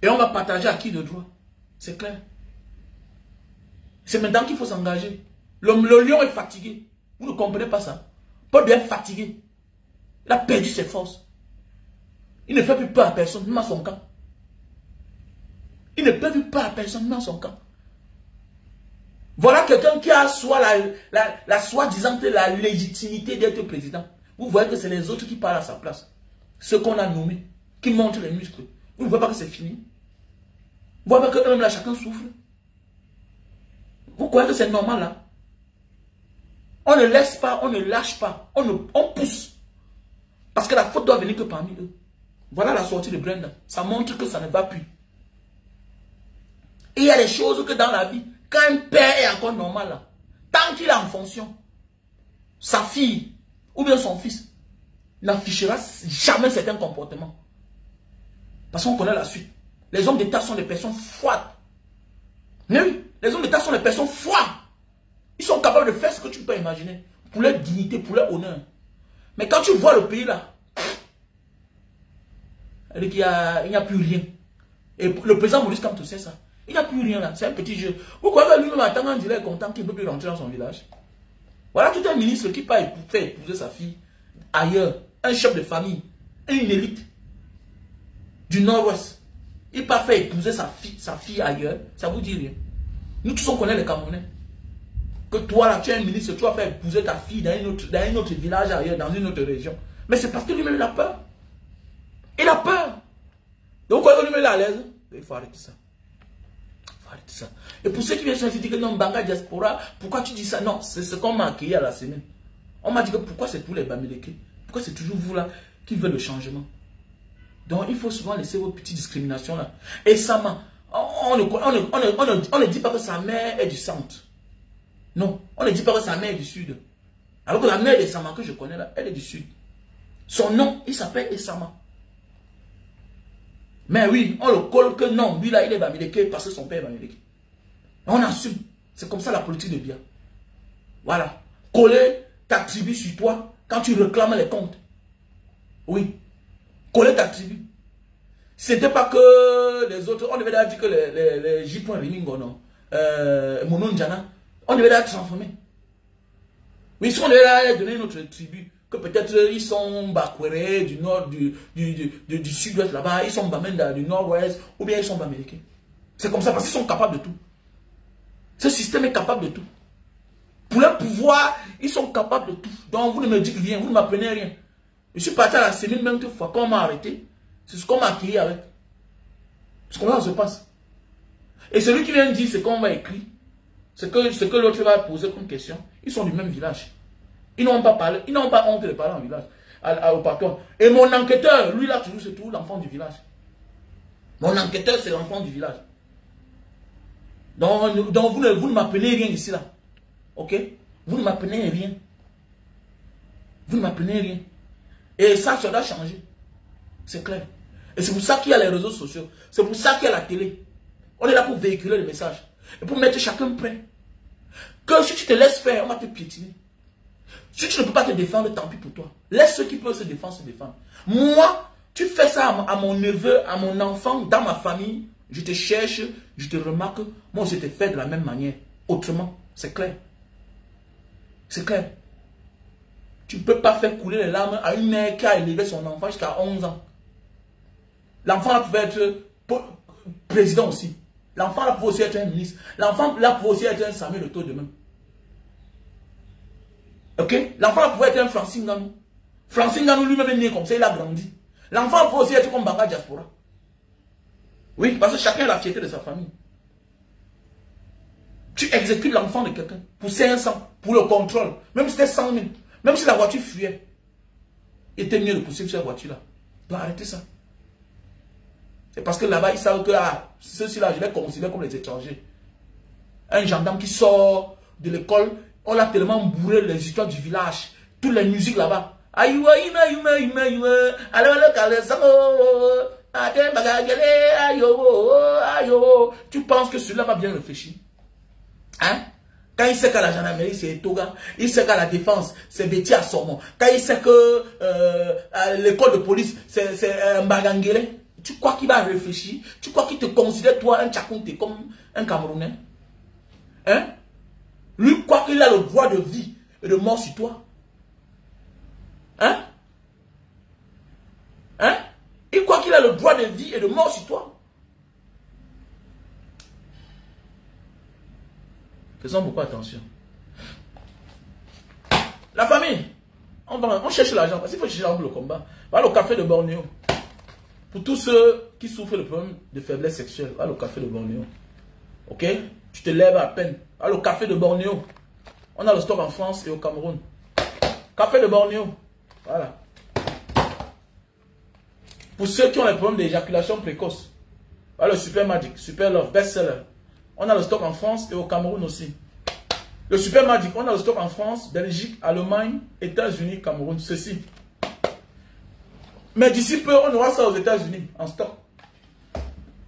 Et on va partager à qui de droit. C'est clair. C'est maintenant qu'il faut s'engager. Le lion est fatigué. Vous ne comprenez pas ça. Paul est fatigué. Il a perdu ses forces. Il ne fait plus peur à personne, même à son camp. Il ne peut plus peur à personne, même à son camp. Voilà quelqu'un qui a soit la soi-disant la légitimité d'être président. Vous voyez que c'est les autres qui parlent à sa place. Ceux qu'on a nommés, qui montrent les muscles. Vous ne voyez pas que c'est fini. Vous voyez que même là, chacun souffle. Vous croyez que c'est normal là? On ne laisse pas, on ne lâche pas, on pousse. Parce que la faute doit venir que parmi eux. Voilà la sortie de Brenda. Ça montre que ça ne va plus. Et il y a des choses que dans la vie, quand un père est encore normal là, tant qu'il est en fonction, sa fille ou bien son fils n'affichera jamais certains comportements. Parce qu'on connaît la suite. Les hommes d'État sont des personnes froides. Mais oui, les hommes d'État sont des personnes froides. Ils sont capables de faire ce que tu peux imaginer. Pour leur dignité, pour leur honneur. Mais quand tu vois le pays là, il n'y a plus rien. Et le président Maurice Kamto sait ça. Il n'y a plus rien là. C'est un petit jeu. Vous croyez que lui-même attend un est content qu'il ne peut plus rentrer dans son village? Voilà tout un ministre qui part faire épouser sa fille ailleurs. Un chef de famille. Une élite du nord-ouest. Il part faire épouser sa fille ailleurs. Ça vous dit rien. Nous tous on connaît les Camerounais. Que toi là, tu es un ministre, tu vas faire épouser ta fille dans un autre village ailleurs, dans une autre région. Mais c'est parce que lui-même il a peur. Il a peur. Donc quand lui-même il est à l'aise, il faut arrêter ça. Ça. Et pour ceux qui viennent se dire que non, Mbanga diaspora, pourquoi tu dis ça? Non, c'est ce qu'on m'a accueilli à la semaine. On m'a dit que pourquoi c'est tous les Bamileke? Pourquoi c'est toujours vous là qui veulent le changement? Donc, il faut souvent laisser vos petites discriminations là. Et Sama, on ne dit pas que sa mère est du centre. Non, on ne dit pas que sa mère est du sud. Alors que la mère de Sama que je connais là, elle est du sud. Son nom, il s'appelle Esama. Mais oui, on le colle que non, lui là, il est Bamileke parce que son père est Bamileke. On assume. C'est comme ça la politique de Biya. Voilà. Coller ta tribu sur toi quand tu réclames les comptes. Oui. Coller ta tribu. C'était pas que les autres, on devait dire que les J.Rimingo, non. Monon Djana, on devait être transformés. Oui, si on devait donner notre tribu, que peut-être ils sont Bakwere du nord, du sud-ouest là-bas, ils sont Bamenda du nord-ouest, ou bien ils sont Bamileke. C'est comme ça parce qu'ils sont capables de tout. Ce système est capable de tout. Pour leur pouvoir, ils sont capables de tout. Donc vous ne me dites rien, vous ne m'apprenez rien. Je suis parti à la cellule même deux fois, quand on m'a arrêté, c'est ce qu'on m'a accueilli avec. C'est comme ça que ça se passe. Et celui qui vient dire ce qu'on m'a écrit, ce que l'autre va poser comme question, ils sont du même village. Ils n'ont pas parlé, ils n'ont pas honte de parler en village, au patron. Et mon enquêteur, lui là, toujours, c'est tout l'enfant du village. Mon enquêteur, c'est l'enfant du village. Donc vous ne m'apprenez rien ici là. Ok? Vous ne m'apprenez rien. Vous ne m'apprenez rien. Et ça doit changer. C'est clair. Et c'est pour ça qu'il y a les réseaux sociaux. C'est pour ça qu'il y a la télé. On est là pour véhiculer le message. Et pour mettre chacun prêt. Que si tu te laisses faire, on va te piétiner. Si tu ne peux pas te défendre, tant pis pour toi. Laisse ceux qui peuvent se défendre, se défendre. Moi, tu fais ça à mon neveu, à mon enfant, dans ma famille. Je te cherche, je te remarque. Moi, je te fais de la même manière. Autrement, c'est clair. C'est clair. Tu ne peux pas faire couler les larmes à une mère qui a élevé son enfant jusqu'à 11 ans. L'enfant pouvait être président aussi. L'enfant là pouvait aussi être un ministre. L'enfant là pouvait aussi être un Samuel Eto'o de même. Ok? L'enfant là pouvait être un Francine Nganou. Francine Nganou lui-même est né comme ça, il a grandi. L'enfant peut aussi être comme Banga Diaspora. Oui, parce que chacun a la fierté de sa famille. Tu exécutes l'enfant de quelqu'un pour 500, pour le contrôle. Même si c'était 100 000. Même si la voiture fuyait. Il était mieux de pousser sur la voiture-là. Tu dois arrêter ça. C'est parce que là-bas, ils savent que ceux-ci-là, je les considère comme les étrangers. Un gendarme qui sort de l'école, on l'a tellement bourré les histoires du village. Toutes les musiques là-bas. Tu penses que celui-là va bien réfléchir? Hein? Quand il sait qu'à la gendarmerie, c'est Toga. Il sait qu'à la défense, c'est Betty à Sormon. Quand il sait que l'école de police, c'est Mbagangele. Tu crois qu'il va réfléchir? Tu crois qu'il te considère, toi, un Tchakounté, comme un Camerounais? Hein? Lui croit qu'il a le droit de vie et de mort sur toi. Hein? Hein? Il croit qu'il a le droit de vie et de mort sur toi. Faisons beaucoup attention. La famille, on cherche l'argent. Parce qu'il faut chercher l'argent pour le combat. Va au café de Bornéo. Pour tous ceux qui souffrent le problème de faiblesse sexuelle, va au café de Bornéo. Ok? Tu te lèves à peine. Va au café de Bornéo. On a le stock en France et au Cameroun. Café de Bornéo. Voilà. Pour ceux qui ont les problèmes d'éjaculation précoce, va le Super Magic, Super Love, best-seller. On a le stock en France et au Cameroun aussi. Le Super Magic, on a le stock en France, Belgique, Allemagne, États-Unis, Cameroun, ceci. Mais d'ici peu, on aura ça aux États-Unis, en stock.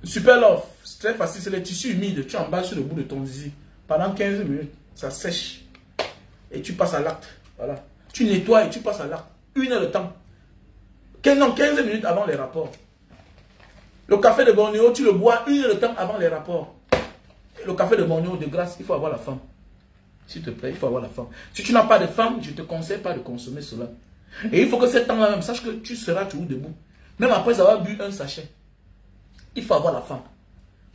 Super Love, c'est très facile, c'est les tissus humides. Tu emballes sur le bout de ton zizi. Pendant 15 minutes, ça sèche. Et tu passes à l'acte. Voilà. Tu nettoies et tu passes à l'acte. 1 heure de temps. 15 minutes avant les rapports. Le café de Bornéo, tu le bois 1 heure de temps avant les rapports. Le café de Bornéo, de grâce, il faut avoir la femme. S'il te plaît, il faut avoir la femme. Si tu n'as pas de femme, je ne te conseille pas de consommer cela. Et il faut que cet temps-là même, sache que tu seras toujours debout. Même après avoir bu un sachet. Il faut avoir la femme.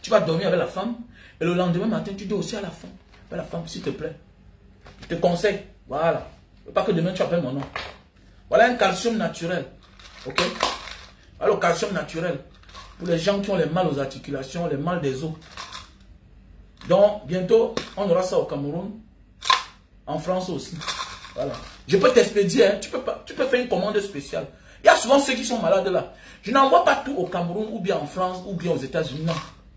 Tu vas dormir avec la femme. Et le lendemain matin, tu dis aussi à la femme. À la femme, s'il te plaît. Je te conseille. Voilà. Pas que demain tu appelles mon nom. Voilà un calcium naturel. Ok? Voilà le calcium naturel. Pour les gens qui ont les mal aux articulations, les mal des os. Donc, bientôt, on aura ça au Cameroun. En France aussi. Voilà. Je peux t'expédier. Hein. Tu peux faire une commande spéciale. Il y a souvent ceux qui sont malades là. Je n'envoie pas tout au Cameroun ou bien en France ou bien aux États-Unis. Non.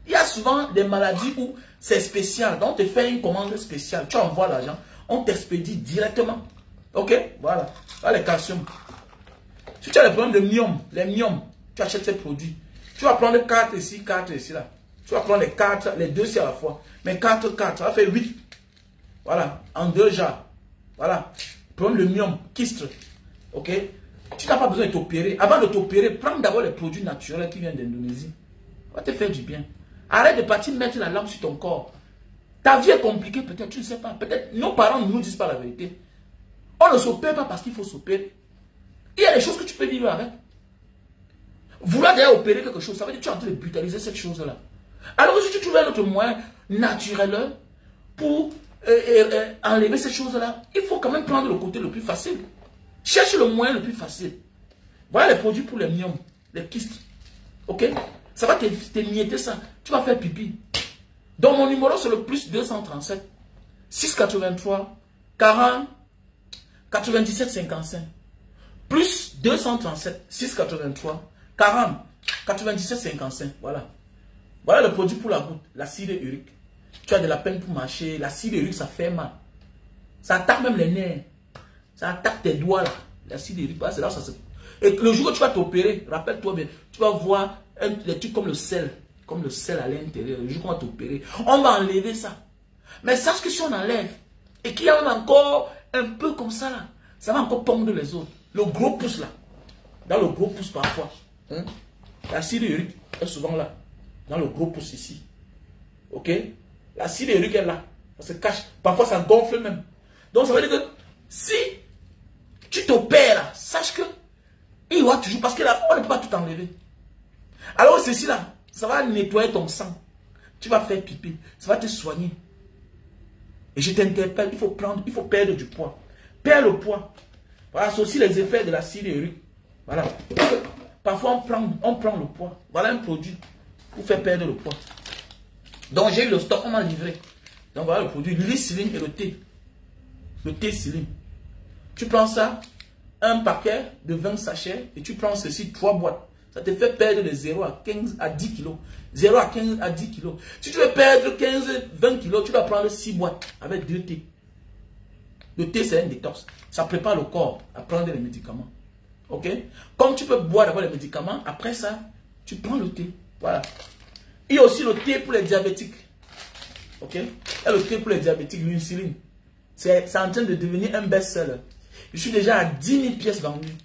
Il y a souvent des maladies où c'est spécial. Donc, on te fait une commande spéciale. Tu envoies l'argent. On t'expédie directement. Ok? Voilà. Voilà les calcium. Si tu as les problèmes de myome, les myomes, tu achètes ces produits. Tu vas prendre 4 ici, 4 ici là. Tu vas prendre les 4, les 2 ici à la fois. Mais 4, ça va faire 8. Voilà. En 2 jars. Voilà. Problème de myome, kyste. Ok? Tu n'as pas besoin de t'opérer. Avant de t'opérer, prends d'abord les produits naturels qui viennent d'Indonésie. Ça va te faire du bien. Arrête de partir mettre la lampe sur ton corps. Ta vie est compliquée, peut-être, tu ne sais pas. Peut-être nos parents ne nous disent pas la vérité. On ne s'opère pas parce qu'il faut s'opérer. Il y a des choses que tu peux vivre avec. Vouloir d'ailleurs opérer quelque chose, ça veut dire que tu es en train de brutaliser cette chose-là. Alors si tu trouves un autre moyen naturel pour enlever cette chose-là, il faut quand même prendre le côté le plus facile. Cherche le moyen le plus facile. Voilà les produits pour les myomes, les kystes. Ok? Ça va t'émietter ça. Tu vas faire pipi. Donc mon numéro c'est le plus 237 683 40 97 55. Plus 237 683 40 97 55. Voilà. Voilà le produit pour la goutte, l'acide urique. Tu as de la peine pour marcher. L'acide urique, ça fait mal. Ça attaque même les nerfs. Ça attaque tes doigts là. L'acide urique, c'est là où ça se... Et le jour que tu vas t'opérer, rappelle-toi bien, tu vas voir des trucs comme le sel. Comme le sel à l'intérieur. Le jour qu'on va t'opérer, on va enlever ça. Mais sache que si on enlève, et qu'il y a même encore un peu comme ça là, ça va encore pondre les autres. Le gros pouce là. Dans le gros pouce parfois. Hein? L'acide urique est souvent là. Dans le gros pouce ici. Ok? L'acide urique est là. Ça se cache. Parfois ça gonfle même. Donc ça veut dire que si tu t'opères là, sache que il va toujours, parce que là, on ne peut pas tout enlever. Alors ceci là, ça va nettoyer ton sang. Tu vas faire pipi. Ça va te soigner. Et je t'interpelle, il faut perdre du poids. Perdre le poids. Voilà, c'est aussi les effets de l'acide urique. Voilà. Parfois, on prend le poids. Voilà un produit pour faire perdre le poids. Donc, j'ai eu le stock, on m'a livré. Donc, voilà le produit, l'huile et le thé. Le thé Silim. Tu prends ça, un paquet de 20 sachets, et tu prends ceci, 3 boîtes. Ça te fait perdre de 0 à 15 à 10 kilos. 0 à 15 à 10 kilos. Si tu veux perdre 15, 20 kilos, tu dois prendre 6 boîtes avec 2 thés. Le thé, c'est un détox. Ça prépare le corps à prendre les médicaments. Ok? Comme tu peux boire d'abord les médicaments, après ça, tu prends le thé. Voilà. Il y a aussi le thé pour les diabétiques. Ok? Il y a le thé pour les diabétiques, l'insuline. C'est en train de devenir un best-seller. Je suis déjà à 10 000 pièces vendues.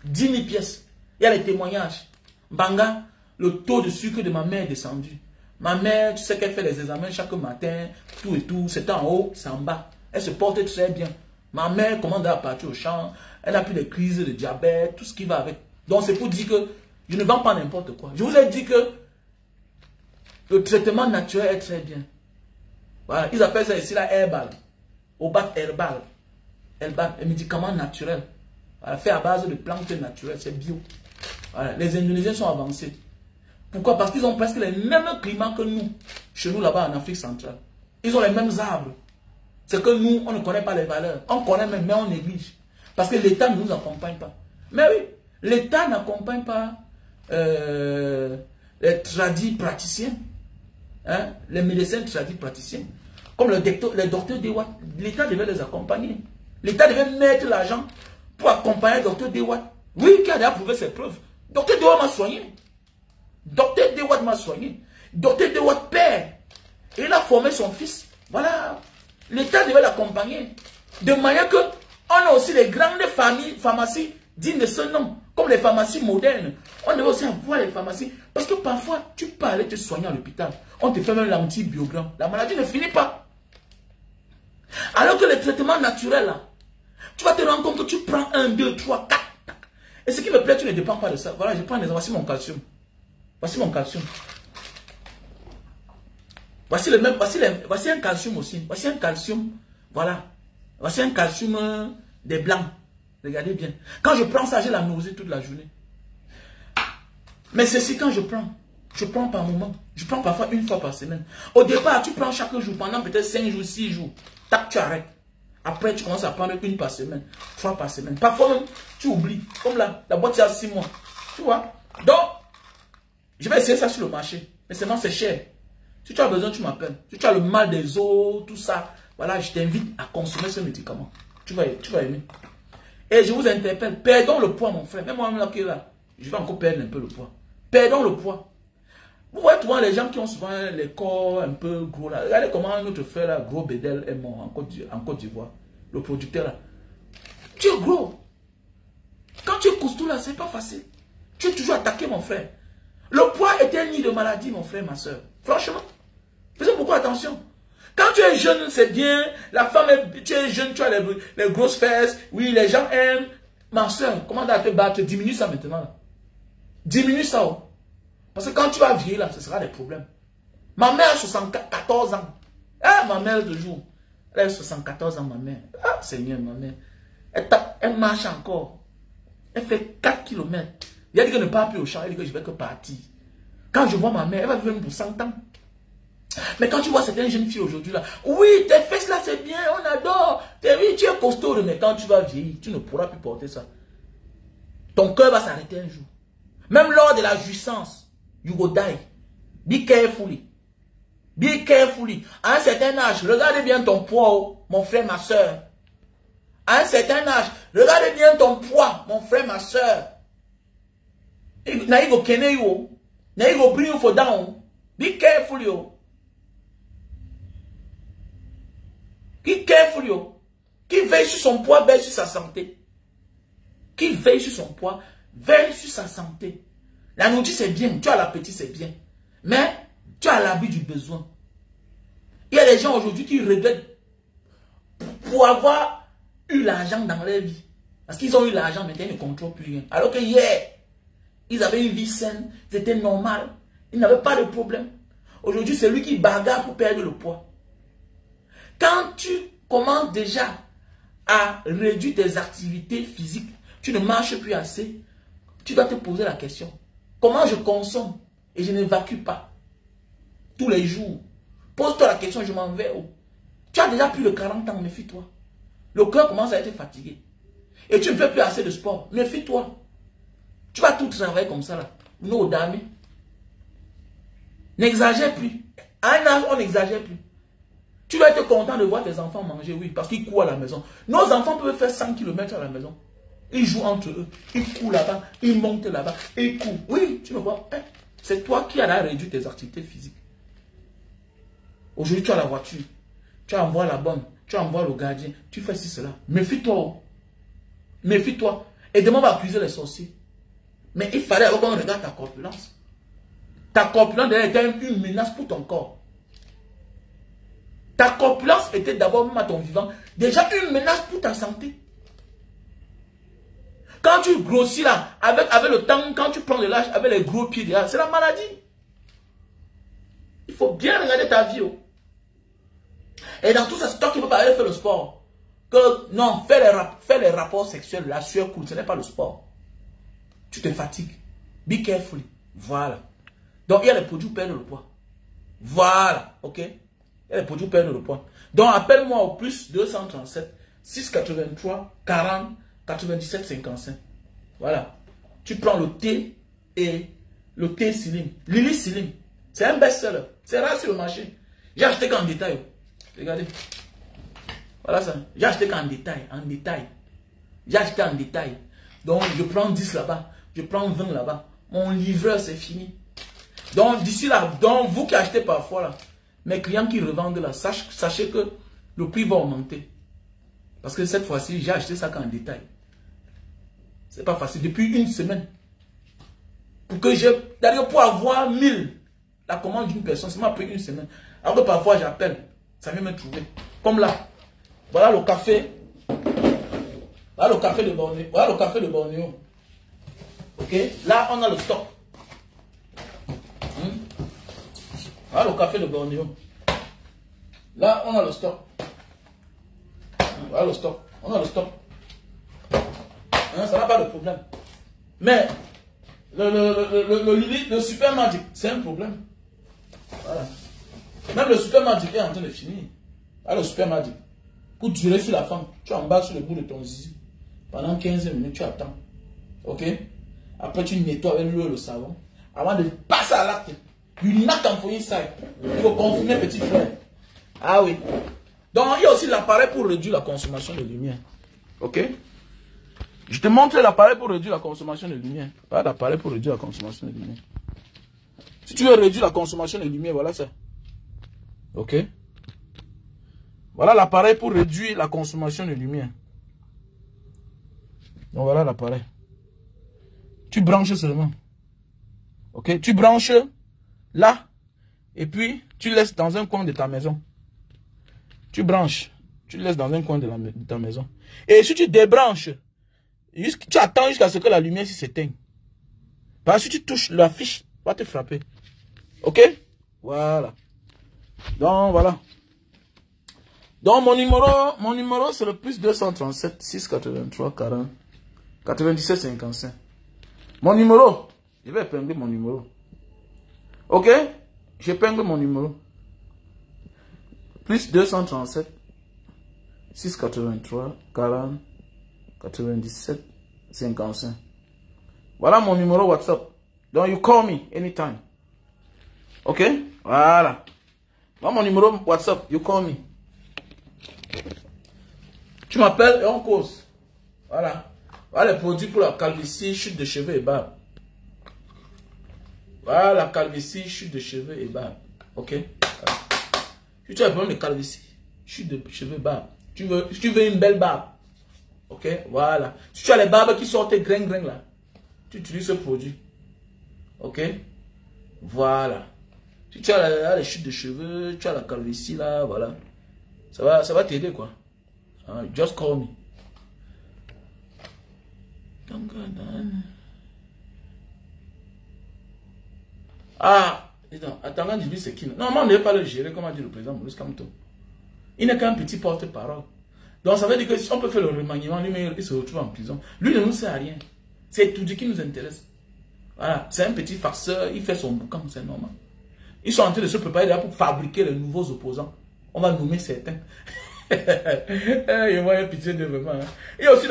10 000 pièces. Il y a les témoignages. Banga, le taux de sucre de ma mère est descendu. Ma mère, tu sais qu'elle fait les examens chaque matin, tout et tout. C'est en haut, c'est en bas. Elle se porte très bien. Ma mère commande à partir au champ. Elle a plus de crises de diabète, tout ce qui va avec. Donc c'est pour dire que je ne vends pas n'importe quoi. Je vous ai dit que le traitement naturel est très bien. Voilà, ils appellent ça ici la herbal. Au bac herbal. Herbal, un médicament naturel. Voilà, fait à base de plantes naturelles, c'est bio. Voilà, les Indonésiens sont avancés. Pourquoi? Parce qu'ils ont presque les mêmes climats que nous, chez nous là-bas en Afrique centrale. Ils ont les mêmes arbres. C'est que nous, on ne connaît pas les valeurs. On connaît même, mais on néglige. Parce que l'État ne nous accompagne pas. Mais oui, l'État n'accompagne pas les tradis praticiens. Hein, les médecins tradis praticiens. Comme les docteurs Dewat, l'État devait les accompagner. L'État devait mettre l'argent pour accompagner le docteur Dewat. Oui, qui a déjà prouvé ses preuves. Docteur Dewat m'a soigné. Docteur Dewat m'a soigné. Docteur Dewat père. Et il a formé son fils. Voilà. L'État devait l'accompagner. De manière que on a aussi les grandes pharmacies dignes de ce nom. Comme les pharmacies modernes. On devait aussi avoir les pharmacies. Parce que parfois, tu peux aller te soigner à l'hôpital. On te fait même l'antibiogramme. La maladie ne finit pas. Alors que les traitements naturels, là, tu vas te rendre compte que tu prends 1, 2, 3, 4. Et ce qui me plaît, tu ne dépends pas de ça. Voilà, je prends les... Voici mon calcium. Voici mon calcium. Voici le même. Voici un calcium aussi. Voici un calcium. Voilà. Voici un calcium des blancs. Regardez bien. Quand je prends ça, j'ai la nausée toute la journée. Mais ceci, quand je prends par moment. Je prends parfois 1 fois par semaine. Au départ, tu prends chaque jour, pendant peut-être 5 jours, 6 jours. Tac, tu arrêtes. Après, tu commences à prendre une par semaine, 3 par semaine. Parfois même, tu oublies. Comme la boîte, il y a 6 mois. Tu vois? Donc, je vais essayer ça sur le marché. Mais seulement, c'est cher. Si tu as besoin, tu m'appelles. Si tu as le mal des os, tout ça, voilà, je t'invite à consommer ce médicament. Tu vas aimer. Et je vous interpelle, perdons le poids, mon frère. Même moi, là, je vais encore perdre un peu le poids. Perdons le poids. Vous voyez souvent les gens qui ont souvent les corps un peu gros là. Regardez comment notre frère là, Gros Bédel est mort en Côte d'Ivoire. Le producteur là. Tu es gros. Quand tu es costaud là, c'est pas facile. Tu es toujours attaqué, mon frère. Le poids est un nid de maladie, mon frère, ma soeur. Franchement. Faisons beaucoup attention. Quand tu es jeune, c'est bien. La femme, tu es jeune, tu as les grosses fesses. Oui, les gens aiment. Ma soeur, comment tu te battre? Diminue ça maintenant. Là. Diminue ça. Oh. Parce que quand tu vas vieillir là, ce sera des problèmes. Ma mère a 74 ans. Ah, ma mère de jour. Elle a 74 ans, ma mère. Ah, Seigneur, ma mère. Elle marche encore. Elle fait 4 km. Il a dit qu'elle ne part plus au champ. Elle dit que je vais que partir. Quand je vois ma mère, elle va vivre pour 100 ans. Mais quand tu vois certaines jeunes filles aujourd'hui là, oui, tes fesses là c'est bien, on adore. Oui, tu es costaud, mais quand tu vas vieillir, tu ne pourras plus porter ça. Ton cœur va s'arrêter un jour. Même lors de la jouissance. You go die. Be carefully. Be carefully. À un certain âge, regardez bien ton poids, mon frère, ma soeur. À un certain âge, regardez bien ton poids, mon frère, ma soeur. Na go kene yo. Na go bring you for down. Be careful yo. Be careful yo. Qui veille sur son poids, veille sur sa santé. Qui veille sur son poids, veille sur sa santé. La nourriture, c'est bien. Tu as l'appétit, c'est bien. Mais tu as l'habit du besoin. Il y a des gens aujourd'hui qui regrettent pour avoir eu l'argent dans leur vie. Parce qu'ils ont eu l'argent, maintenant ils ne contrôlent plus rien. Alors que hier, ils avaient une vie saine, c'était normal. Ils n'avaient pas de problème. Aujourd'hui, c'est lui qui bagarre pour perdre le poids. Quand tu commences déjà à réduire tes activités physiques, tu ne marches plus assez, tu dois te poser la question. Comment je consomme et je n'évacue pas tous les jours? Pose-toi la question, je m'en vais où? Tu as déjà plus de 40 ans, méfie-toi. Le cœur commence à être fatigué. Et tu ne fais plus assez de sport, méfie-toi. Tu vas tout travailler comme ça là. Nos dames. N'exagère plus. À un âge, on n'exagère plus. Tu dois être content de voir tes enfants manger, oui, parce qu'ils courent à la maison. Nos enfants peuvent faire 100 km à la maison. Ils jouent entre eux, ils courent là-bas, ils montent là-bas, ils courent. Oui, tu me vois, hein? C'est toi qui as réduit tes activités physiques. Aujourd'hui, tu as la voiture, tu envoies la bonne, tu envoies le gardien, tu fais ci, cela. Méfie-toi. Méfie-toi. Et demain, on va accuser les sorciers. Mais il fallait qu'on regarde ta corpulence. Ta corpulence était une menace pour ton corps. Ta corpulence était d'abord, même à ton vivant, déjà une menace pour ta santé. Quand tu grossis là, avec le temps, quand tu prends de l'âge, avec les gros pieds là, c'est la maladie. Il faut bien regarder ta vie. Oh. Et dans tout ça, c'est toi qui ne peux pas aller faire le sport. Que non, fais les rapports sexuels, la sueur coule, ce n'est pas le sport. Tu te fatigues. Be careful. Voilà. Donc, il y a les produits pour perdre le poids. Voilà. Ok? Il y a les produits pour perdre le poids. Donc, appelle-moi au plus 237 683 40 97 55. Voilà. Tu prends le thé et le thé Slim. Lily Slim. C'est un best-seller. C'est rare sur le marché. J'ai acheté qu'en détail. Regardez. Voilà ça. J'ai acheté qu'en détail. En détail. J'ai acheté en détail. Donc, je prends 10 là-bas. Je prends 20 là-bas. Mon livreur, c'est fini. Donc, d'ici là, donc, vous qui achetez parfois là, mes clients qui revendent là, sachez que le prix va augmenter. Parce que cette fois-ci, j'ai acheté ça qu'en détail. C'est pas facile. Depuis une semaine. D'ailleurs, pour avoir 1000, la commande d'une personne, ça m'a pris une semaine. Alors que parfois, j'appelle. Ça vient me trouver. Comme là. Voilà le café. Voilà le café de Bornéo. Voilà le café de Bornéo. Ok. Là, on a le stock. Voilà le café de Bornéo. Là, on a le stock. Voilà le stock. On a le stock. Ça n'a pas de problème. Mais le Super Magic, c'est un problème. Voilà. Même le Super Magic est en train de finir. Voilà le Super Magic. pour durer sur la femme. Tu embarques sur le bout de ton zizi. Pendant 15 minutes, tu attends. Ok? Après, tu nettoies avec l'eau et le savon. Avant de passer à l'acte, you knock on for inside. Il faut confirmer, petit frère. Ah oui. Donc, il y a aussi l'appareil pour réduire la consommation de lumière. Ok? Je te montre l'appareil pour réduire la consommation de lumière. Pas d'appareil pour réduire la consommation de lumière. Si tu veux réduire la consommation de lumière, voilà ça. Ok? Voilà l'appareil pour réduire la consommation de lumière. Donc voilà l'appareil. Tu branches seulement. Ok? Tu branches là. Et puis, tu laisses dans un coin de ta maison. Tu branches. Tu laisses dans un coin de ta maison. Et si tu débranches, tu attends jusqu'à ce que la lumière s'éteigne. Parce que si tu touches la fiche, va te frapper. Ok? Voilà. Donc, voilà. Donc, mon numéro c'est le plus 237 683 40 97 55. Mon numéro, je vais épingler mon numéro. Ok? J'épingle mon numéro. Plus 237 683 40 97 55. Voilà mon numéro WhatsApp. Donc, you call me anytime. Ok? Voilà. Voilà mon numéro WhatsApp. You call me. Tu m'appelles et on cause. Voilà. Voilà les produits pour la calvitie, chute de cheveux et barbe. Voilà la calvitie, chute de cheveux et barbe. Ok? Voilà. Si tu as un problème de calvitie, chute de cheveux et barbe. Si tu veux une belle barbe. Ok? Voilà. Si tu as les barbes qui sortent grain là, tu utilises ce produit. Ok? Voilà. Si tu as les chutes de cheveux, tu as la calvitie là, voilà. Ça va t'aider quoi. Just call me. Ah, attends, je dis c'est qui? Non, moi on ne devait pas le gérer, comme a dit le président Maurice Kamto. Il n'est qu'un petit porte-parole. Donc ça veut dire que si on peut faire le remaniement, lui, il se retrouve en prison. Lui ne nous sert à rien. C'est tout qui nous intéresse. Voilà, c'est un petit farceur, il fait son boucan, c'est normal. Ils sont en train de se préparer là pour fabriquer les nouveaux opposants. On va nommer certains. Il y a pitié de vraiment. Hein. Il y a aussi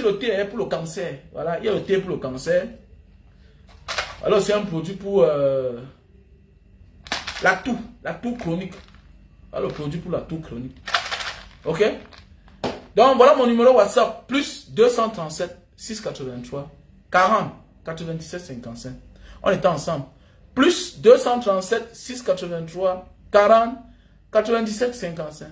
le thé pour le cancer. Voilà, il y a le thé pour le cancer. Alors c'est un produit pour la toux chronique. Voilà le produit pour la toux chronique. Ok? Donc voilà mon numéro WhatsApp. Plus 237 683 40 97 55. On était ensemble. Plus 237 683 40 97 55.